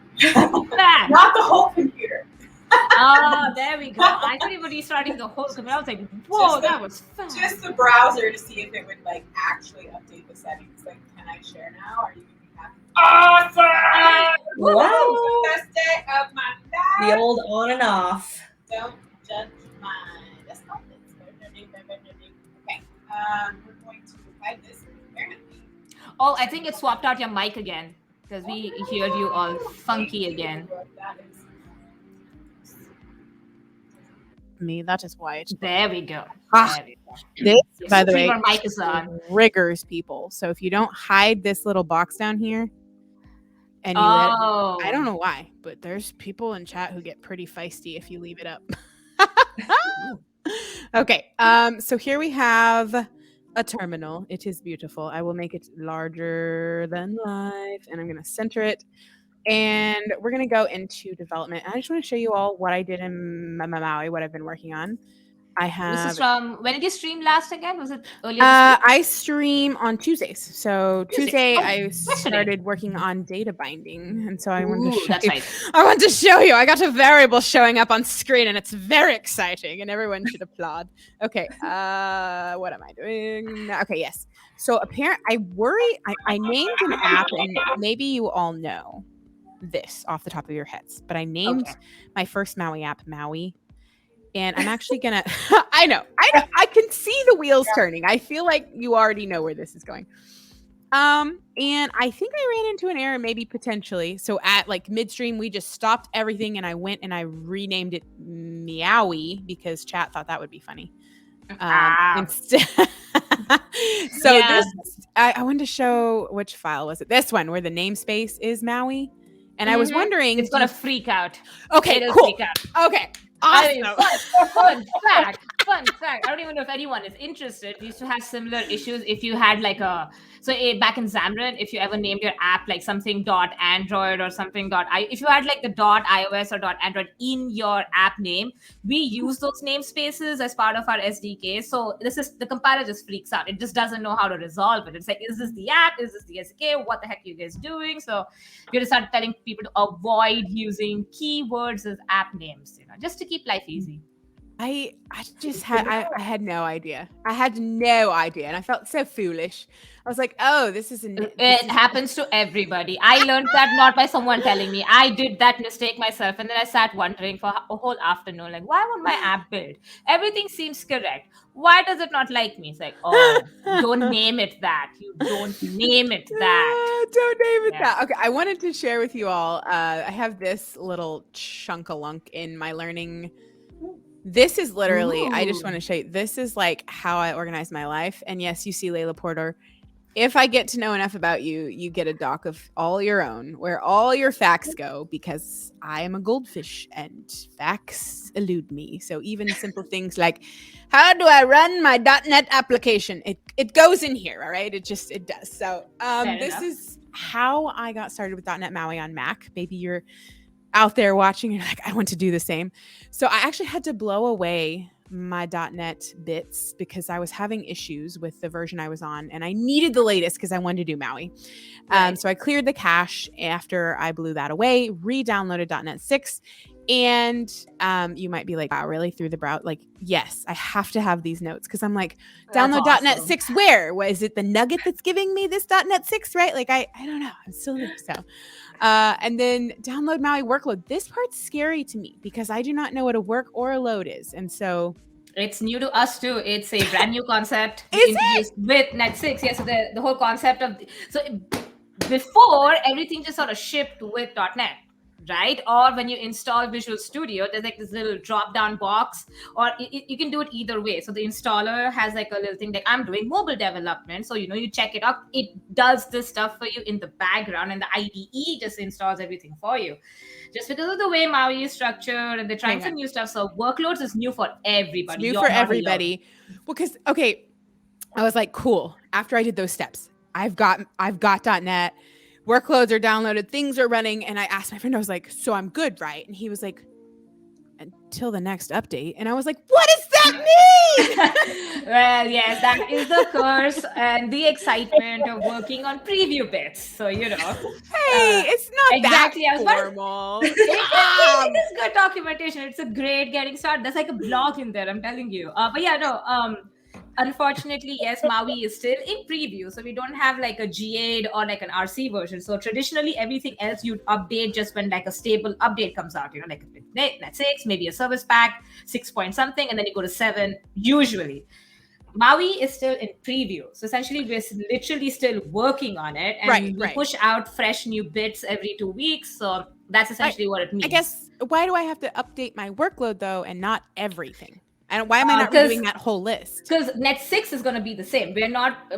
Back. Not the whole computer. Oh, there we go. I thought you were restarting the whole computer. I was like, whoa, that was fast. Just the browser to see if it would like actually update the settings. Like, can I share now? Are you gonna be happy? Awesome! Wow. Best day of my The life. old on and off. Don't judge my desktop. Okay. We're going to hide this apparently. Oh, I think it swapped out your mic again because we heard you all funky again. That is Me, that is why. There we go. Ah, There we go. This, Yes, by the way, our mic is on. triggers people. So if you don't hide this little box down here, and you Oh, I don't know why, but there's people in chat who get pretty feisty if you leave it up. Okay, so here we have a terminal. It is beautiful. I will make it larger than life, and I'm going to center it. And we're going to go into development. I just want to show you all what I did in Maui, what I've been working on. I This is have. from when did you stream last again? Was it earlier this week? I stream on Tuesdays. So Tuesday, Oh, I yesterday. started working on data binding, and so I wanted to Ooh, show that's you. right. I want to show you. I got a variable showing up on screen, and it's very exciting, and everyone should applaud. Okay, what am I doing? Okay, yes. So I named an app, and maybe you all know this off the top of your heads, but I named my first Maui app Maui. And I'm actually gonna. I know. I can see the wheels turning. I feel like you already know where this is going. And I think I ran into an error, maybe potentially. So at like midstream, we just stopped everything, and I went and I renamed it Meowie because chat thought that would be funny. Instead, so Yeah. I wanted to show which file was it? This one where the namespace is Maui, and I was Mhm. witting. It's gonna freak out. Okay, It'll cool. freak out. Okay, I mean, awesome. fun fact. I don't even know if anyone is interested. We used to have similar issues if you had like back in Xamarin, if you ever named your app like something .android or something if you had like the .ios or .android in your app name, we use those namespaces as part of our SDK. So the compiler just freaks out. It just doesn't know how to resolve it. It's like, is this the app? Is this the SDK? What the heck are you guys doing? So you have to start telling people to avoid using keywords as app names, just to keep life easy. I just had I had no idea. I had no idea, and I felt so foolish. I was like, "Oh, this is It happens to everybody. I learned that not by someone telling me. I did that mistake myself, and then I sat wondering for a whole afternoon, like, why won't my app build? Everything seems correct. Why does it not like me? It's like, oh, don't name it that. You don't name it that. Don't name it that. Okay, I wanted to share with you all. I have this little chunk-a-lunk in my learning. This is literally, I just want to show you, this is like how I organize my life. And yes, you see Layla Porter. If I get to know enough about you, you get a doc of all your own, where all your facts go, because I am a goldfish and facts elude me. So even simple things like, how do I run my .NET application? It goes in here, all right? It does. So this is how I got started with .NET MAUI on Mac. Maybe you're out there watching and like, I want to do the same. So I actually had to blow away my .NET bits because I was having issues with the version I was on, and I needed the latest because I wanted to do MAUI. Right. So I cleared the cache after I blew that away, re-downloaded .NET 6. And you might be like, wow, really? Through the browser? Like, yes, I have to have these notes because I'm like, That's download .NET awesome. 6 where? What, is it the nugget that's giving me this .NET 6, right? Like, I don't know. I'm still new. So, and then download MAUI workload. This part's scary to me because I do not know what a work or a load is. And so It's new to us too. It's a brand new concept Is introduced with Net 6. Yeah, so the whole concept of before everything just sort of shipped with .NET, right? Or when you install Visual Studio, there's like this little drop-down box, or you can do it either way. So the installer has like a little thing like, I'm doing mobile development, so you check it out. It does this stuff for you in the background, and the IDE just installs everything for you. Just because of the way MAUI is structured, and they're trying some new stuff, so workloads is new for everybody. It's new You're for not alone. everybody. Well, because I was like, cool. After I did those steps, I've got .NET. Workloads are downloaded, things are running, and I asked my friend, I was like, so I'm good, right? And he was like, until the next update. And I was like, what does that mean? Well, yes, that is the curse and the excitement of working on preview bits. So Hey, it's not exactly, I that was formal. it is good documentation. It's a great getting started. There's like a blog in there, I'm telling you. But yeah, no, unfortunately, yes, MAUI is still in preview, so we don't have like a GA'd or like an RC version. So traditionally, everything else you'd update just when like a stable update comes out, like Net 6, maybe a service pack, 6 point something, and then you go to 7 usually. MAUI is still in preview. So essentially, we're literally still working on it, and we push out fresh new bits every 2 weeks. So that's essentially what it means. I guess, why do I have to update my workload though and not everything? And why am I not doing that whole list? Because Net 6 is going to be the same. We're not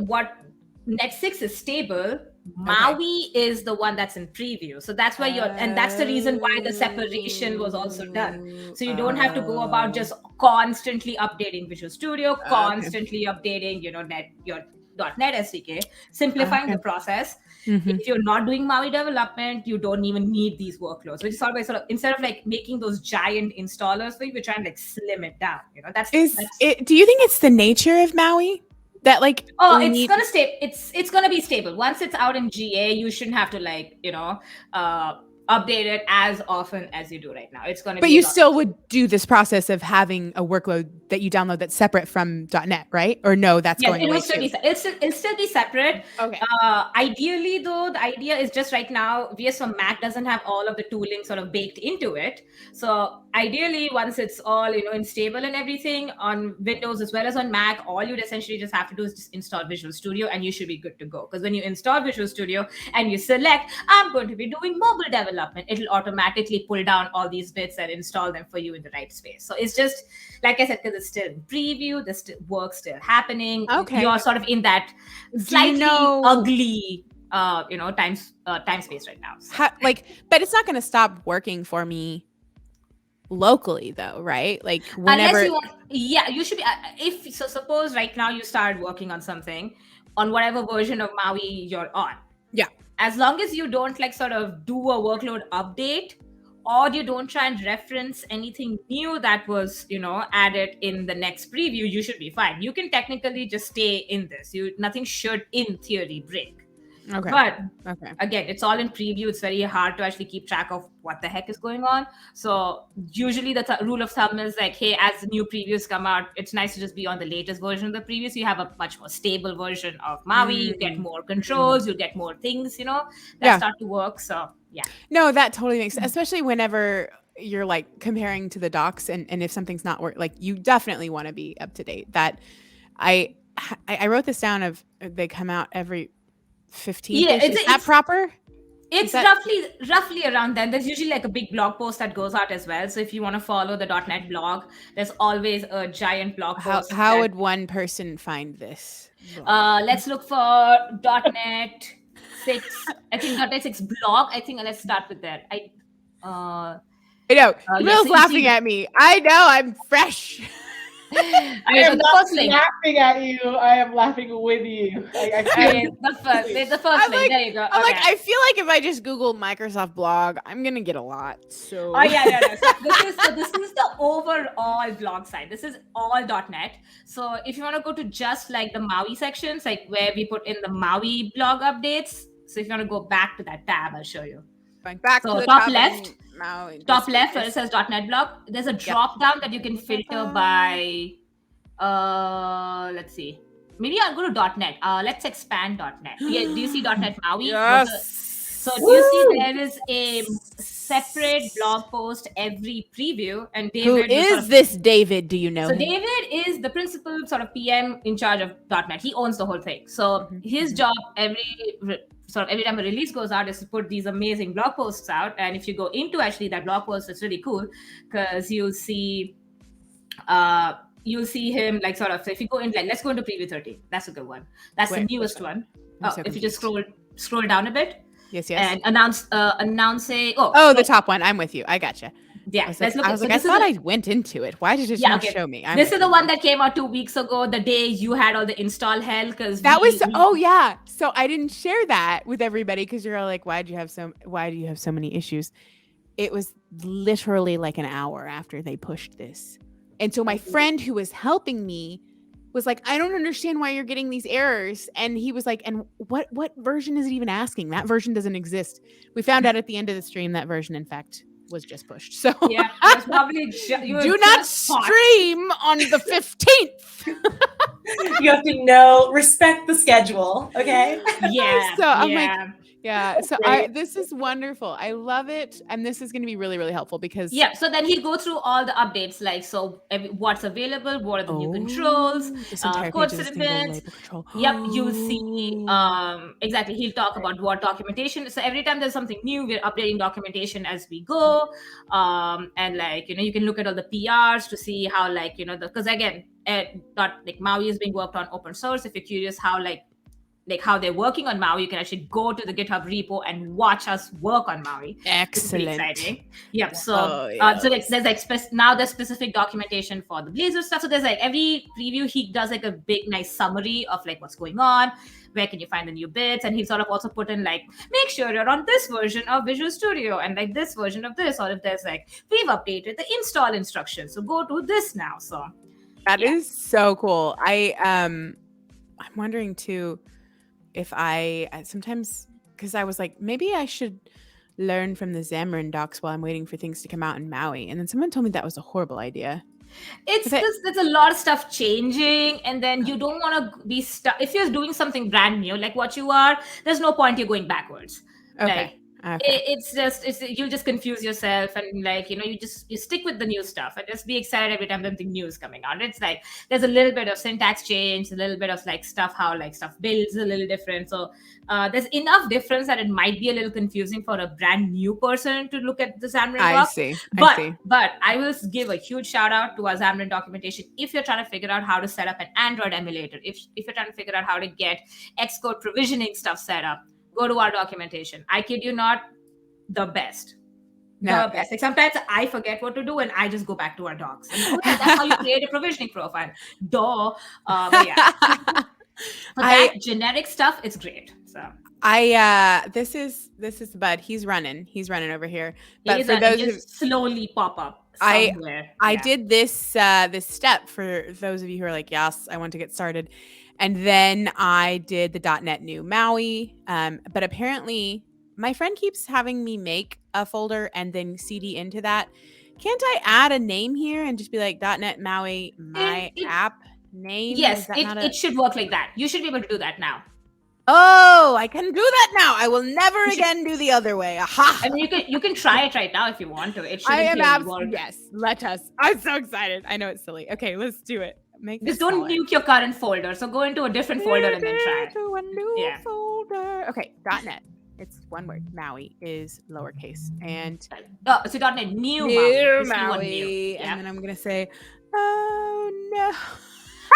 Net 6 is stable. MAUI is the one that's in preview. So that's why and that's the reason why the separation was also done. So you don't have to go about just constantly updating Visual Studio, constantly updating, your .NET SDK, simplifying the process. If you're not doing MAUI development, you don't even need these workloads. Which is sort of instead of like making those giant installers for you, we're trying to like slim it down. Do you think it's the nature of MAUI that like? Oh, it's gonna stay. It's gonna be stable. Once it's out in GA, you shouldn't have to like update it as often as you do right now. It's going to. But you still would do this process of having a workload that you download that's separate from .NET, right? Or no, that's going away too. It'll still be separate. Okay. Ideally, though, the idea is just right now, VS for Mac doesn't have all of the tooling sort of baked into it. So ideally, once it's all stable and everything on Windows as well as on Mac, all you'd essentially just have to do is just install Visual Studio, and you should be good to go. Because when you install Visual Studio and you select, I'm going to be doing mobile development, it'll automatically pull down all these bits and install them for you in the right space. So it's just, like I said, because it's still in preview, the work's still happening. Okay. You're sort of in that slightly ugly, time space right now. So. But it's not going to stop working for me locally though, right? Like whenever. You should be. Suppose right now you start working on something on whatever version of MAUI you're on. Yeah. As long as you don't like sort of do a workload update, or you don't try and reference anything new that was, added in the next preview, you should be fine. You can technically just stay in this. Nothing should, in theory, break. Okay. But again, it's all in preview. It's very hard to actually keep track of what the heck is going on. So usually the rule of thumb is like, hey, as the new previews come out, it's nice to just be on the latest version of the preview. So you have a much more stable version of MAUI. You get more controls. You get more things, that start to work. So yeah. No, that totally makes sense, especially whenever you're like comparing to the docs, and if something's not working, like you definitely want to be up to date. That I wrote this down of they come out every 15. Yeah, is that proper? It's roughly around then. There's usually like a big blog post that goes out as well. So if you want to follow the .NET blog, there's always a giant blog post. How would one person find this? Let's look for .NET 6. I think .NET 6 blog. I think let's start with that. I know. Will's laughing at me. I know. I'm fresh. I Okay, so am the not first link. laughing at you. I am laughing with you. I feel Okay, you. the first I'm link. like- There you go. I'm like, Okay. I feel like if I just Google Microsoft blog, I'm gonna get a lot. So Oh yeah, no. So this is the overall blog site. This is all .NET. So if you want to go to just like the MAUI sections, like where we put in the MAUI blog updates. So if you want to go back to that tab, I'll show you. going back So to the top top left, and Maui, top this- left where it this- says .NET blog. There's a drop down that you can filter by. Let's see. Maybe I'll go to .NET. Let's expand .NET. Yeah, do you see .NET MAUI? Yes. So do you see Woo! there is a separate blog post every preview, and Who David will sort is of- this David? Do you know So him? David is the principal sort of PM in charge of .NET. He owns the whole thing. So Mhm, his mhm. job every time a release goes out is to put these amazing blog posts out. And if you go into actually that blog post, it's really cool because you'll see him like sort of. So if you go in, like let's go into preview 13. That's a good one. That's Wait, the which newest one? one. I'm so If you just confused. scroll down a bit Yes, yes. and announcing. Oh, the top one. I'm with you. I gotcha. Yeah, I was let's like, look I at. was So like, I this is thought the- I went into it. Why did it Yeah, not okay. show me? I'm This with is the you. one that came out 2 weeks ago, the day you had all the install hell, because That was oh yeah. So I didn't share that with everybody because you're all like, why do you have so many issues? It was literally like an hour after they pushed this. And so my friend who was helping me was like, I don't understand why you're getting these errors. And he was like, and what version is it even asking? That version doesn't exist. We found out at the end of the stream that version, in fact, was just pushed. So Yeah, it was probably do not stream on the 15th. You have to respect the schedule, okay? Yeah, So I'm like, yeah. yeah. So Great. this is wonderful. I love it. And this is going to be really, really helpful because Yeah, so then he'll go through all the updates, like what's available, what are the new controls, this entire code page is a single snippets. label control. Yep, you'll see exactly. He'll talk about what documentation. So every time there's something new, we're updating documentation as we go. And like you can look at all the PRs to see how because again, MAUI is being worked on open source. If you're curious how how they're working on MAUI, you can actually go to the GitHub repo and watch us work on MAUI. It's pretty Excellent. exciting. Yep. So, Oh, yes. so there's now there's specific documentation for the Blazor stuff. So there's like every preview he does like a big nice summary of like what's going on, where can you find the new bits, and he'll sort of also put in like make sure you're on this version of Visual Studio and like this version of this, or if there's like we've updated the install instructions, so go to this now. So That is so cool. I'm wondering too if I sometimes because I was like maybe I should learn from the Xamarin docs while I'm waiting for things to come out in MAUI, and then someone told me that was a horrible idea. it's Okay. because there's a lot of stuff changing, and then you don't want to be stuck if you're doing something brand new like what you are. There's no point you're going backwards. Okay. Okay. You'll just confuse yourself, and like you stick with the new stuff and just be excited every time something new is coming out. It's like there's a little bit of syntax change, a little bit of like stuff how like stuff builds a little different. So there's enough difference that it might be a little confusing for a brand new person to look at the Xamarin I doc. see. But I will give a huge shout out to our Xamarin documentation if you're trying to figure out how to set up an Android emulator. If you're trying to figure out how to get Xcode provisioning stuff set up, go to our documentation. I kid you not, the best. No. The best. Like sometimes I forget what to do and I just go back to our docs. And, oh, yeah, that's how you create a provisioning profile. Duh. But yeah. For that generic stuff, it's great. So this is Bud. He's running over here. But it for is those who just slowly pop up I- somewhere. I Yeah. did this step for those of you who are like, yes, I want to get started. And then I did the .NET new MAUI. But apparently my friend keeps having me make a folder and then CD into that. Can't I add a name here and just be like .NET MAUI, my app name? Yes, Is that it should work like that. You should be able to do that now. Oh, I can do that now. I will never again do the other way. Aha! I mean, you can try it right now if you want to. It should I am work. absolutely yes. Let us. I'm so excited. I know it's silly. Okay, let's do it. Make Just this don't smaller. nuke your current folder. So go into a different folder and then try it. To a new Yeah. folder. Okay, .NET. It's one word. MAUI is lowercase and Oh, so .NET new new MAUI. Just do one MAUI. new. And Yeah. then I'm gonna say, oh no.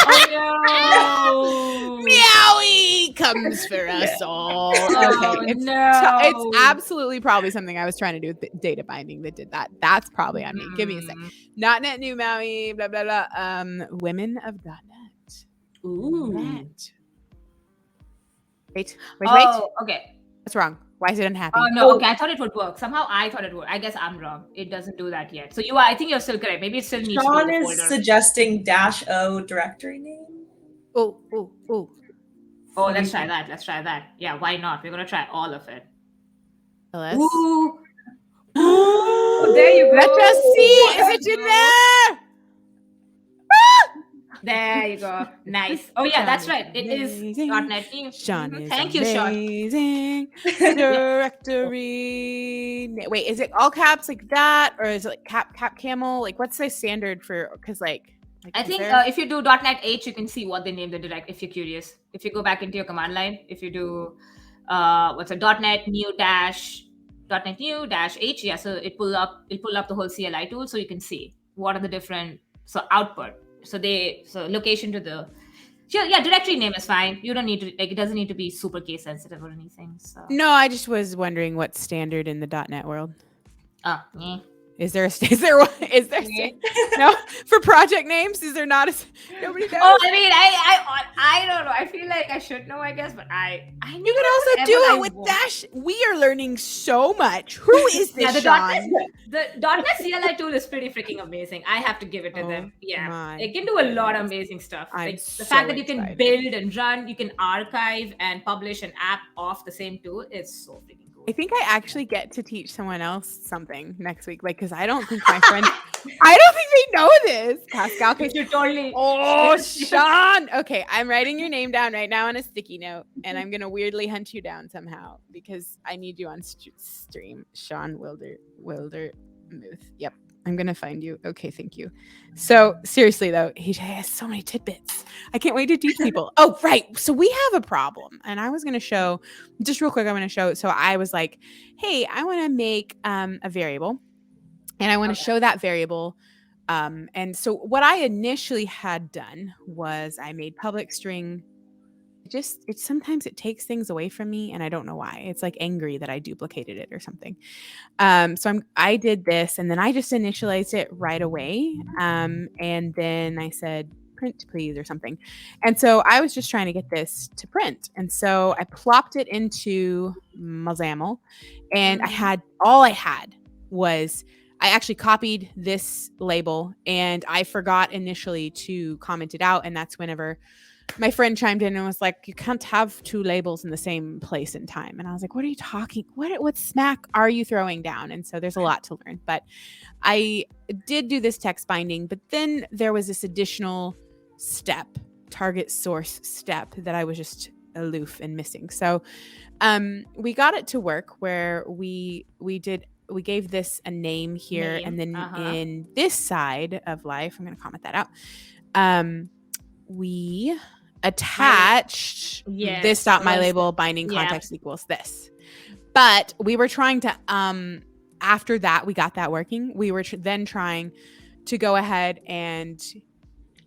Oh no! MAUI comes for us all. Oh, Okay, it's no. absolutely probably something I was trying to do with data binding that did that. That's probably on me. Give me a sec. .NET new MAUI, blah blah blah. Women of .NET. Ooh. Net. Wait. Oh, okay. What's wrong? Why is it unhappy? Oh no, okay. I thought it would work. Somehow I thought it would. I guess I'm wrong. It doesn't do that yet. So I think you're still correct. Maybe it still needs to Sean be the is folder. suggesting -o directory name. Oh. Oh, let's try that. Let's try that. Yeah, why not? We're gonna try all of it. LS. Ooh. Ooh, there you go. Let's just see. Is it in there? There you go. Nice. Oh yeah, that's right. It is amazing. .NET New. Sean is Thank you, Sean. amazing. Directory. Wait, is it all caps like that, or is it like cap camel? Like, what's the standard for? Because like I think if you do .NET H, you can see what they named the direct. If you're curious, if you go back into your command line, if you do what's a .NET New dash .NET New dash H, yeah, so it'll pull up the whole CLI tool, so you can see what are the different output. So location to the directory name is fine. You don't need to it doesn't need to be super case sensitive or anything. So no, I just was wondering what's standard in the .NET world. Oh, yeah. Is there no for project names? Is there not nobody knows? Oh, I mean, I don't know. I feel like I should know, I guess, but I you can also do it with dash. We are learning so much. Who is this? The Sean? .NET CLI tool is pretty freaking amazing. I have to give it to them. Yeah, it can do a lot of amazing stuff. I'm Like the so fact that you can excited. build and run, you can archive and publish an app off the same tool. It's so freaking cool. I think I actually get to teach someone else something next week, like because I don't think my friends, I don't think they know this. Pascal, You totally. oh, Sean. Okay, I'm writing your name down right now on a sticky note, and I'm gonna weirdly hunt you down somehow because I need you on stream. Sean Wilder Muth. Yep, I'm gonna find you. Okay, thank you. So seriously though, he has so many tidbits. I can't wait to teach people. Oh, right. So we have a problem, and I was gonna show just real quick. I'm gonna show. So I was like, hey, I want to make a variable, and I want to show that variable. And so what I initially had done was I made public string. Sometimes it takes things away from me, and I don't know why. It's like angry that I duplicated it or something. So I did this, and then I just initialized it right away. And then I said, print please, or something. And so I was just trying to get this to print. And so I plopped it into Mozaml, and all I had was I actually copied this label, and I forgot initially to comment it out. And that's whenever my friend chimed in and was like, you can't have two labels in the same place and time. And I was like, what are you talking? What smack are you throwing down? And so there's a lot to learn, but I did do this text binding, but then there was this additional step, target source step, that I was just aloof and missing. So we got it to work where we gave this a name here. And then in this side of life, I'm going to comment that out. We attached this .mylabel binding context equals this. But we were trying to, after that, we got that working. We were then trying to go ahead and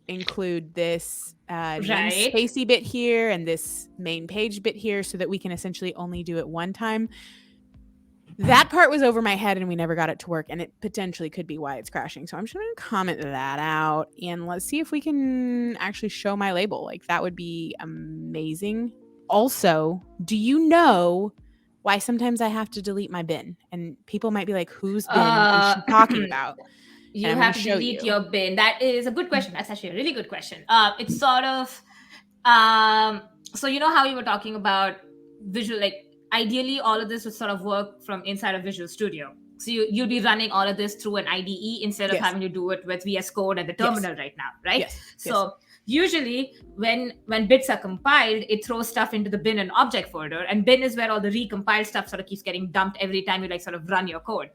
include this namespacey bit here and this main page bit here so that we can essentially only do it one time. That part was over my head and we never got it to work, and it potentially could be why it's crashing. So I'm just going to comment that out, and let's see if we can actually show my label. Like, that would be amazing. Also, do you know why sometimes I have to delete my bin? And people might be like, whose bin is she talking about? You have to delete your bin. That is a good question. That's actually a really good question. It's sort of, so you know how you were talking about visual, like, ideally, all of this would sort of work from inside of Visual Studio. So you'd be running all of this through an IDE instead of having to do it with VS Code and the terminal right now, right? Yes. So usually when bits are compiled, it throws stuff into the bin and object folder, and bin is where all the recompiled stuff sort of keeps getting dumped every time you like sort of run your code.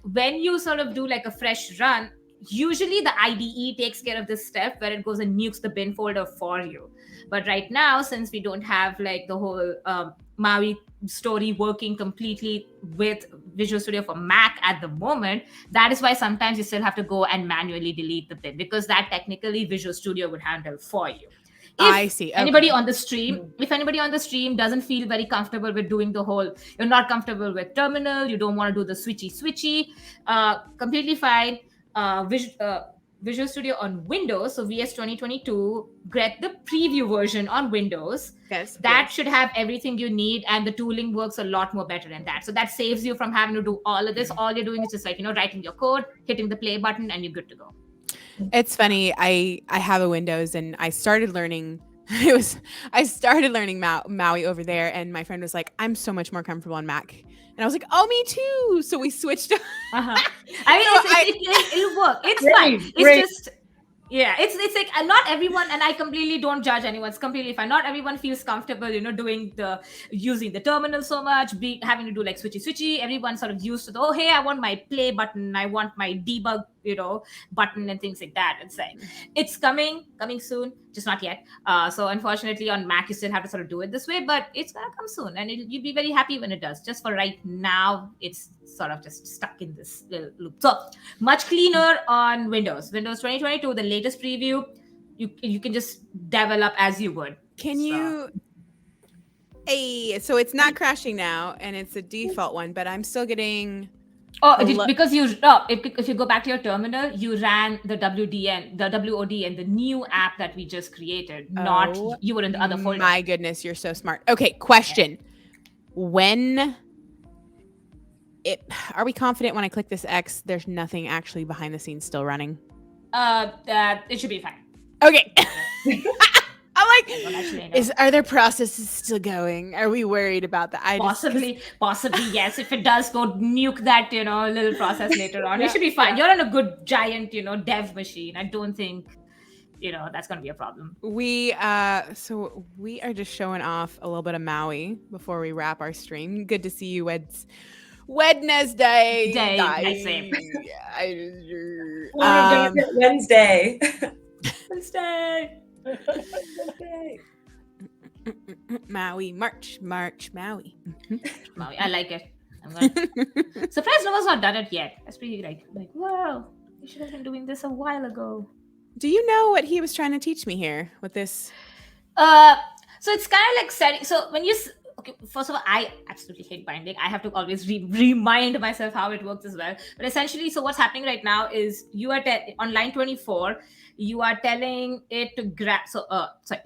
When you sort of do like a fresh run, usually the IDE takes care of this step where it goes and nukes the bin folder for you. But right now, since we don't have like the whole MAUI story working completely with Visual Studio for Mac at the moment, that is why sometimes you still have to go and manually delete the bin, because that technically Visual Studio would handle for you. I see. Anybody Okay. on the stream, if anybody on the stream doesn't feel very comfortable with doing the whole, you're not comfortable with terminal, you don't want to do the switchy, completely fine. Visual Studio on Windows, so VS 2022, get the preview version on Windows. Yes. That should have everything you need, and the tooling works a lot more better than that. So that saves you from having to do all of this. All you're doing is just like, writing your code, hitting the play button, and you're good to go. It's funny. I have a Windows, and I started learning. I started learning MAUI over there, and my friend was like, "I'm so much more comfortable on Mac," and I was like, "Oh, me too." So we switched. I mean, it'll work. It's fine. It's just. Yeah, it's like not everyone, and I completely don't judge anyone. It's completely fine. Not everyone feels comfortable, using the terminal so much, having to do like switchy. Everyone's sort of used to the, hey, I want my play button, I want my debug, button and things like that. It's like it's coming soon, just not yet. So unfortunately on Mac you still have to sort of do it this way, but it's gonna come soon, and you'll be very happy when it does. Just for right now, it's sort of just stuck in this little loop. So much cleaner on Windows 2022, the latest preview. You can just develop as you would. Can you? So it's not crashing now, and it's a default one, but I'm still getting. Because if you go back to your terminal, you ran the WODN, the new app that we just created. You were in the other folder. My goodness, you're so smart. Okay, question: are we confident when I click this X, there's nothing actually behind the scenes still running? It should be fine. Okay. I'm like, are there processes still going? Are we worried about that? Possibly, yes. If it does, go nuke that, little process later on. It should be fine. You're on a good giant, dev machine. I don't think, that's going to be a problem. We are just showing off a little bit of MAUI before we wrap our stream. Good to see you, Wednesday. Wednesday. MAUI, March, MAUI. MAUI, I like it. Surprised no one's not done it yet. That's pretty like, wow, you should have been doing this a while ago. Do you know what he was trying to teach me here with this? So it's kind of like setting. So when you first of all, I absolutely hate binding. I have to always remind myself how it works as well. But essentially, so what's happening right now is you are on line 24. You are telling it to grab.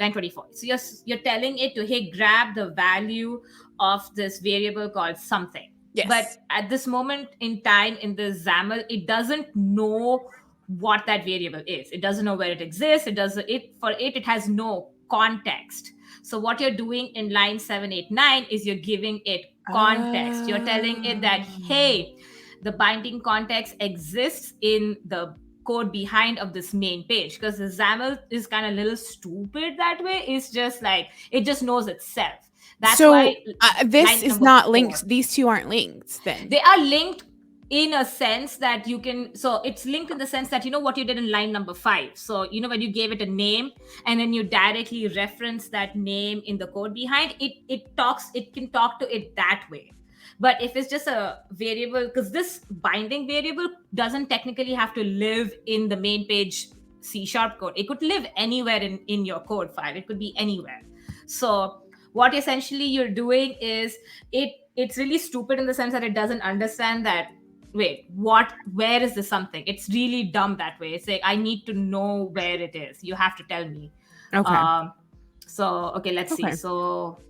Line 24. So you're telling it to grab the value of this variable called something. Yes. But at this moment in time in the XAML, it doesn't know what that variable is. It doesn't know where it exists. It has no context. So what you're doing in line 7, 8, 9 is you're giving it context. You're telling it that, hey, the binding context exists in the code behind of this main page, because the XAML is kind of a little stupid that way. It's just like, it just knows itself. That's why this is not linked. These two aren't linked then. They are linked in a sense that you can, so it's linked in the sense that, what you did in line number 5. So, when you gave it a name and then you directly reference that name in the code behind it, it can talk to it that way. But if it's just a variable, because this binding variable doesn't technically have to live in the main page C# code. It could live anywhere in your code file. It could be anywhere. So what essentially you're doing is it's really stupid in the sense that it doesn't understand that, where is this something? It's really dumb that way. It's like, I need to know where it is. You have to tell me. Okay. Let's see. So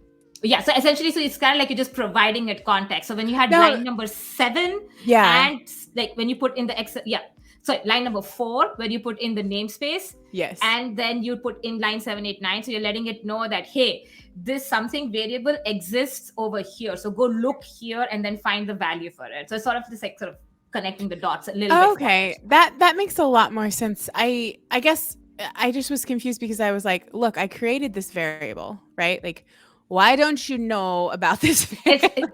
yeah, so essentially, so it's kind of like you're just providing it context. So when you had line number 7, and like when you put in the line number 4, where you put in the namespace, yes, and then you put in line 7, 8, 9. So you're letting it know that, hey, this something variable exists over here. So go look here and then find the value for it. So it's sort of this like sort of connecting the dots a little bit. Okay, that makes a lot more sense. I guess I just was confused because I was like, look, I created this variable, right? Like, why don't you know about this?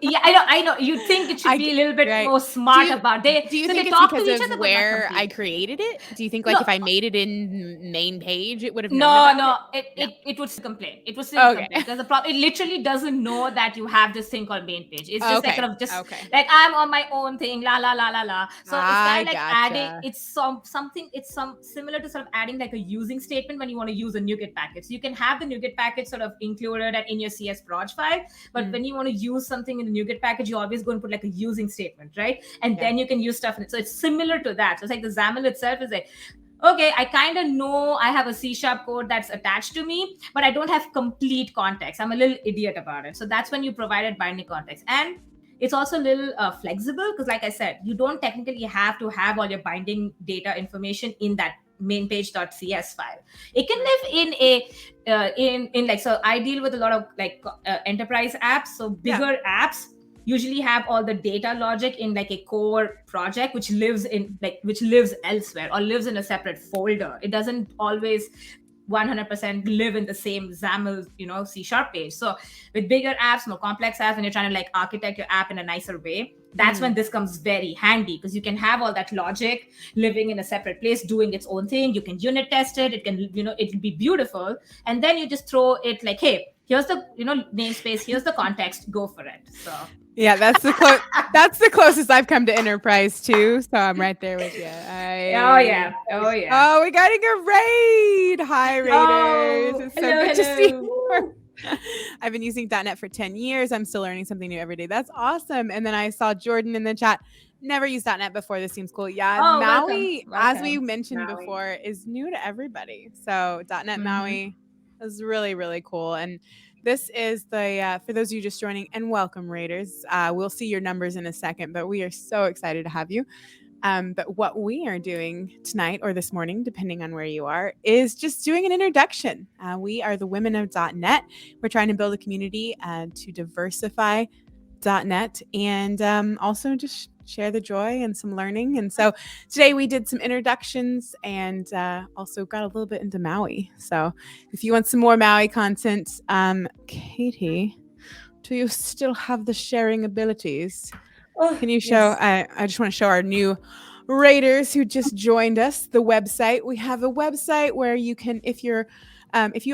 Yeah, I know. You'd think it should be a little bit right. more smart Do you- about. Do you So think they it's talk to because each of other, but not where I completely. created it? Do you think like No. if I made it in main page, it would have known No, about no, it? it would still complain. It would still Okay. complain because the problem, it literally doesn't know that you have this thing called main page. It's just like Okay. kind of just Okay. like I'm on my own thing, la la la la la. So it's kind of like adding. Gotcha. It's something. It's some similar to sort of adding like a using statement when you want to use a NuGet package. So you can have the NuGet package sort of included in your CS proj file, but when you want to use something in the NuGet package, you always go and put like a using statement, right? And then you can use stuff in it. So it's similar to that. So it's like the XAML itself is like, okay, I kind of know I have a C# code that's attached to me, but I don't have complete context. I'm a little idiot about it. So that's when you provided binding context. And it's also a little flexible because, like I said, you don't technically have to have all your binding data information in that main page.cs file. It can live in a in like, so I deal with a lot of like enterprise apps. So bigger apps usually have all the data logic in like a core project which lives elsewhere or lives in a separate folder. It doesn't always 100% live in the same XAML, C# page. So with bigger apps, more complex apps, when you're trying to like architect your app in a nicer way, that's when this comes very handy because you can have all that logic living in a separate place, doing its own thing. You can unit test it. It can, it'll be beautiful. And then you just throw it like, hey, here's the, namespace, here's the context, go for it. So yeah, that's the closest I've come to enterprise too. So I'm right there with you. Oh yeah. Oh, we're getting a raid. Hi, raiders. It's so good to see you. I've been using .NET for 10 years. I'm still learning something new every day. That's awesome. And then I saw Jordan in the chat. Never used MAUI before. This seems cool. Yeah, MAUI, as we mentioned before, is new to everybody. So .NET MAUI is really, really cool. And this is the, for those of you just joining, and welcome, Raiders. We'll see your numbers in a second, but we are so excited to have you. But what we are doing tonight or this morning, depending on where you are, is just doing an introduction. We are the Women of .NET. We're trying to build a community to diversify .NET and also just share the joy and some learning. And so today we did some introductions and also got a little bit into MAUI. So if you want some more MAUI content, Katie, do you still have the sharing abilities? Can you show? Yes. I just want to show our new raiders who just joined us the website. We have a website where you can, if you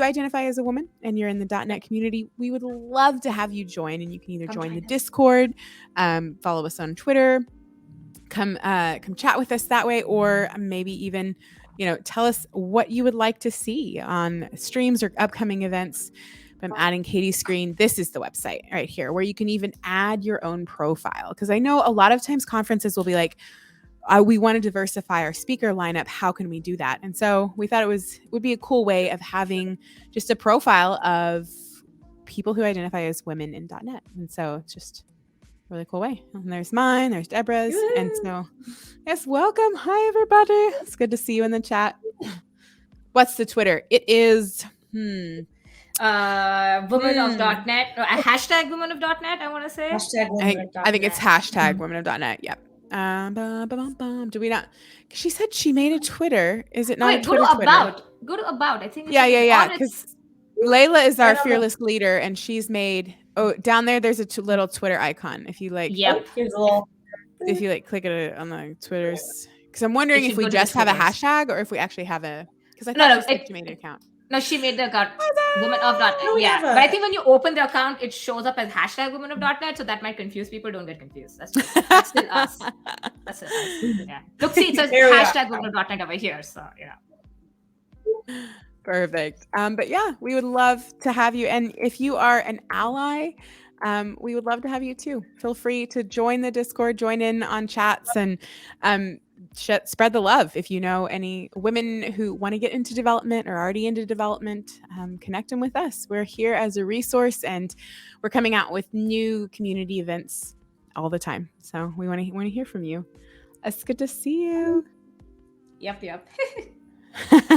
identify as a woman and you're in the .NET community, we would love to have you join. And you can either join the Discord, follow us on Twitter, come chat with us that way, or maybe even tell us what you would like to see on streams or upcoming events. I'm adding Katie's screen. This is the website right here where you can even add your own profile. Because I know a lot of times conferences will be like, we want to diversify our speaker lineup. How can we do that? And so we thought it would be a cool way of having just a profile of people who identify as women in .NET. And so it's just a really cool way. And there's mine, there's Deborah's. Woo! And so yes, welcome. Hi, everybody. It's good to see you in the chat. What's the Twitter? It is... women of .NET, hashtag women of .NET, I want to say. Hashtag I think it's hashtag women of .NET. Yep. Do we not? She said she made a Twitter. Is it not a Twitter? Go to about. I think. Yeah. Because Layla is our fearless leader, and she's made. Oh, down there, there's a little Twitter icon. If you like, here's a little. If you like, click it on the Twitters. Because I'm wondering if we just have a hashtag or if we actually have a. Because I thought she made an account. No, she made the account women of .NET. Yeah, but I think when you open the account, it shows up as hashtag women of .NET, so that might confuse people. Don't get confused. That's still us. That's still us. Yeah. Look, see, it says hashtag women of .NET over here. So yeah. Perfect. But yeah, we would love to have you. And if you are an ally, we would love to have you too. Feel free to join the Discord, join in on chats, and spread the love. If you know any women who want to get into development or already into development, connect them with us. We're here as a resource, and we're coming out with new community events all the time. So we want to hear from you. It's good to see you. Yep.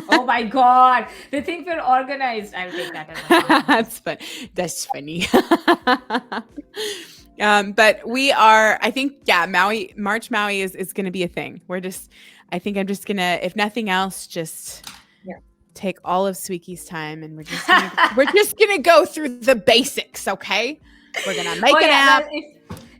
Oh my God, they think we're organized. I'll take that as That's funny. But we are, I think, March MAUI is going to be a thing. I think I'm just going to, if nothing else, just take all of Sweeky's time, and we're just gonna go through the basics, okay? We're gonna make an app.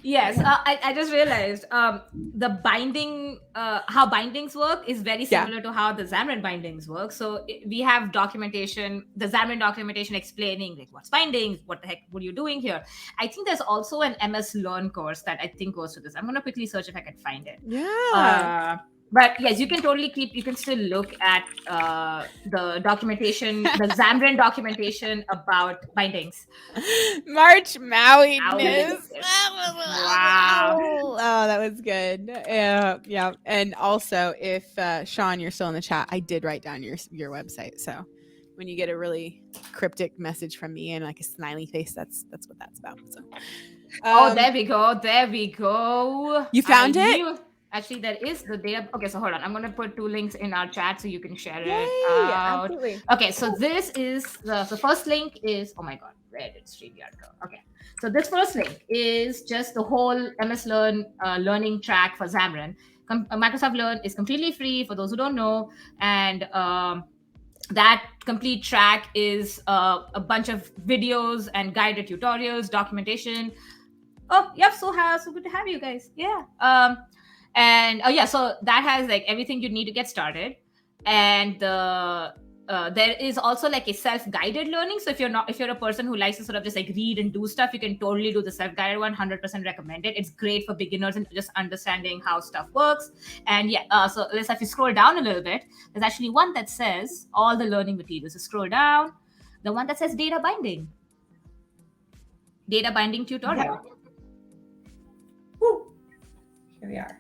Yes, I just realized the binding, how bindings work is very similar to how the Xamarin bindings work. So we have documentation, the Xamarin documentation explaining like what's bindings, what the heck, what are you doing here? I think there's also an MS Learn course that I think goes to this. I'm gonna quickly search if I can find it. Yeah. But yes, you can totally you can still look at the documentation, the Xamarin documentation about bindings. March Maui. Wow. Oh, that was good. Yeah. And also, if Sean, you're still in the chat, I did write down your website. So when you get a really cryptic message from me and like a smiley face, that's what that's about. So there we go. There we go. You found it? Actually, there is the data. Okay, so hold on. I'm going to put 2 links in our chat so you can share it out. Absolutely. Okay, so this is the first link is, oh my God, where did StreamYard go? Okay, so this first link is just the whole MS Learn learning track for Xamarin. Microsoft Learn is completely free for those who don't know. And that complete track is a bunch of videos and guided tutorials, documentation. Oh, yep, so good to have you guys. Yeah. And so that has like everything you need to get started. And there is also like a self-guided learning. So if you're a person who likes to sort of just like read and do stuff, you can totally do the self-guided one. 100% recommend it. It's great for beginners and just understanding how stuff works. And so if you scroll down a little bit, there's actually one that says all the learning materials. So scroll down, the one that says data binding tutorial. Woo. Here we are.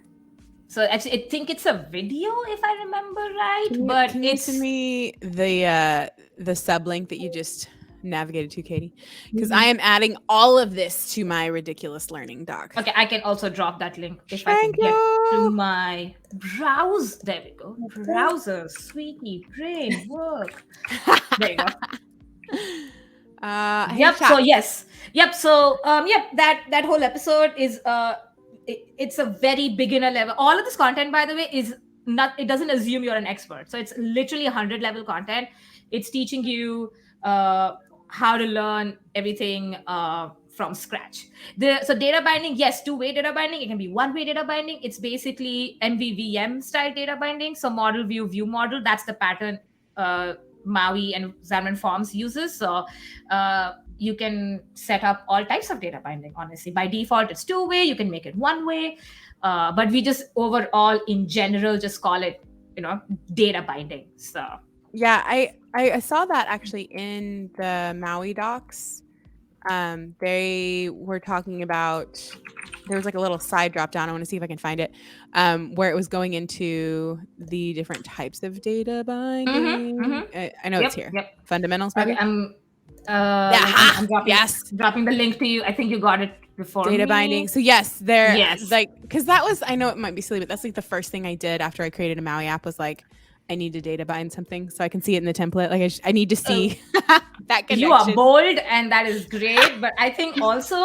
So actually, I think it's a video, if I remember right. Can you send me the sublink that you just navigated to, Katie? Because I am adding all of this to my ridiculous learning doc. Okay, I can also drop that link if I can get to my browse. There we go. Browser, Sweetie, brain, work. There you go. So yes. Yep. So that whole episode is it's a very beginner level. All of this content, by the way, it doesn't assume you're an expert. So it's literally 100 level content. It's teaching you how to learn everything from scratch. So data binding, yes, 2-way data binding. It can be 1-way data binding. It's basically MVVM style data binding. So model view model. That's the pattern MAUI and Xamarin Forms uses. So you can set up all types of data binding, honestly. By default, it's 2-way. You can make it 1-way. But we just overall, in general, just call it, data binding. So yeah, I saw that actually in the MAUI docs. They were talking about, there was like a little side drop down. I want to see if I can find it, where it was going into the different types of data binding. I know it's here. Yep. Fundamentals, maybe. Okay, I'm dropping the link to you. I think you got it before. Data binding. So yes, because that was, I know it might be silly, but that's like the first thing I did after I created a MAUI app was like, I need to data bind something so I can see it in the template. Like I need to see that connection. You are bold, and that is great. But I think also,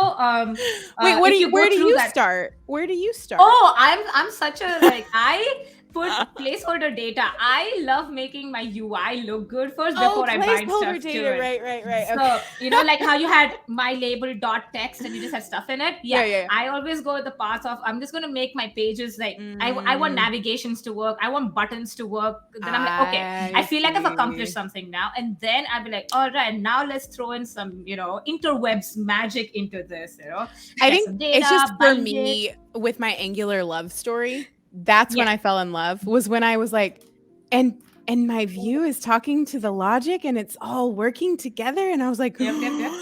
wait, where do you start? Where do you start? Oh, I'm such a I put placeholder data. I love making my UI look good first before I bind stuff to it. Right. So like how you had my label dot text and you just had stuff in it. Yeah. I always go with the path of I'm just gonna make my pages like I want navigations to work. I want buttons to work. Then I'm like, okay, I feel like I've accomplished something now. And then I'll be like, all right, now let's throw in some interwebs magic into this. I think it's just for me with my Angular love story. That's when I fell in love, was when I was like, and my view is talking to the logic and it's all working together. And I was like, yep.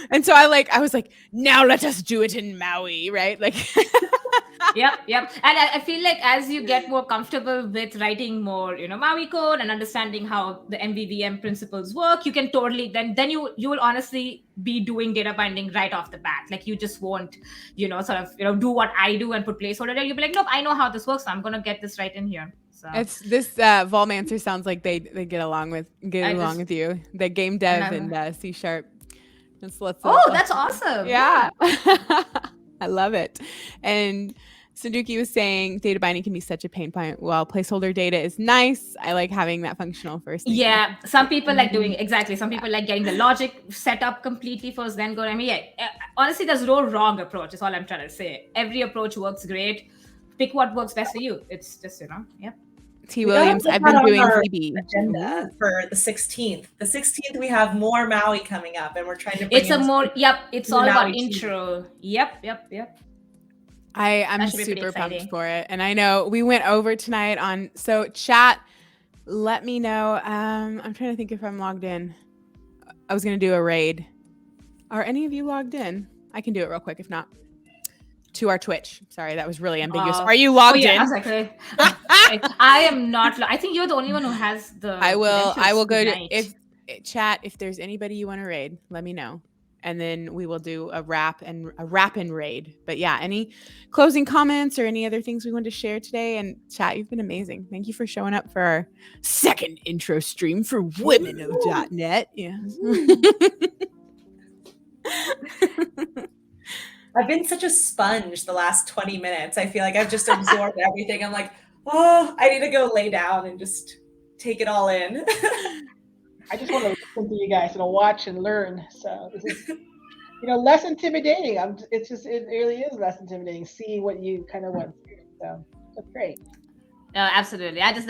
And so I was like, now let us do it in MAUI, right? Like, Yep. And I feel like as you get more comfortable with writing more, MAUI code and understanding how the MVVM principles work, you can totally, then you will honestly be doing data binding right off the bat. Like you just won't, do what I do and put placeholder there. You'll be like, nope, I know how this works. So I'm going to get this right in here. So it's this Volmancer sounds like they get along with you. The game dev and C#. That's awesome. Yeah. I love it. And Sanduki was saying data binding can be such a pain point. Well, placeholder data is nice. I like having that functional first. Yeah, some people like doing exactly. Some people like getting the logic set up completely first, then go. I mean, yeah. Honestly, there's no wrong approach. Is all I'm trying to say. Every approach works great. Pick what works best for you. It's just yeah. T. Williams, I've been doing VB. Agenda for the 16th. The 16th, we have more Maui coming up, and we're trying to bring It's a more, it's all about Maui intro. Yep. I'm super pumped for it. And I know we went over tonight on, so chat, let me know. I'm trying to think if I'm logged in. I was going to do a raid. Are any of you logged in? I can do it real quick if not. To our Twitch. Sorry, that was really ambiguous. Are you logged in? Exactly. I am not. I think you're the only one who has the. I will go to if there's anybody you want to raid, let me know. And then we will do a wrap and raid. But yeah, any closing comments or any other things we want to share today? And chat, you've been amazing. Thank you for showing up for our second intro stream for women of .NET. Yeah. I've been such a sponge the last 20 minutes. I feel like I've just absorbed everything. I'm like, oh, I need to go lay down and just take it all in. I just want to listen to you guys and watch and learn. So this is, less intimidating. It really is less intimidating seeing what you kind of went through. So that's great. No, absolutely. I just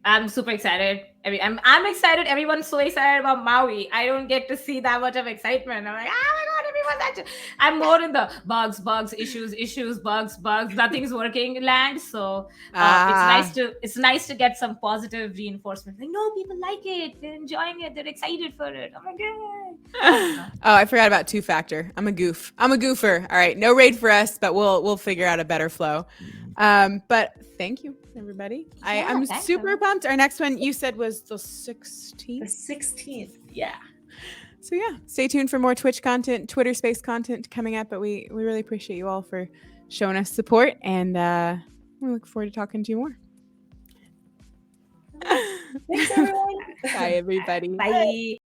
I'm super excited. I'm excited. Everyone's so excited about Maui. I don't get to see that much of excitement. I'm like, oh my god, everyone's actually. I'm more in the bugs, issues, bugs. Nothing's working land. So it's nice to get some positive reinforcement. Like, no, people like it. They're enjoying it. They're excited for it. Oh my god. Oh, I forgot about two-factor. I'm a goofer. All right, no raid for us, but we'll figure out a better flow. But thank you, everybody. I'm super pumped. Our next one you said was the 16th. The 16th, yeah. So yeah, stay tuned for more Twitch content, Twitter Space content coming up. But we really appreciate you all for showing us support, and we look forward to talking to you more. Thanks, everyone. Bye, everybody. Bye.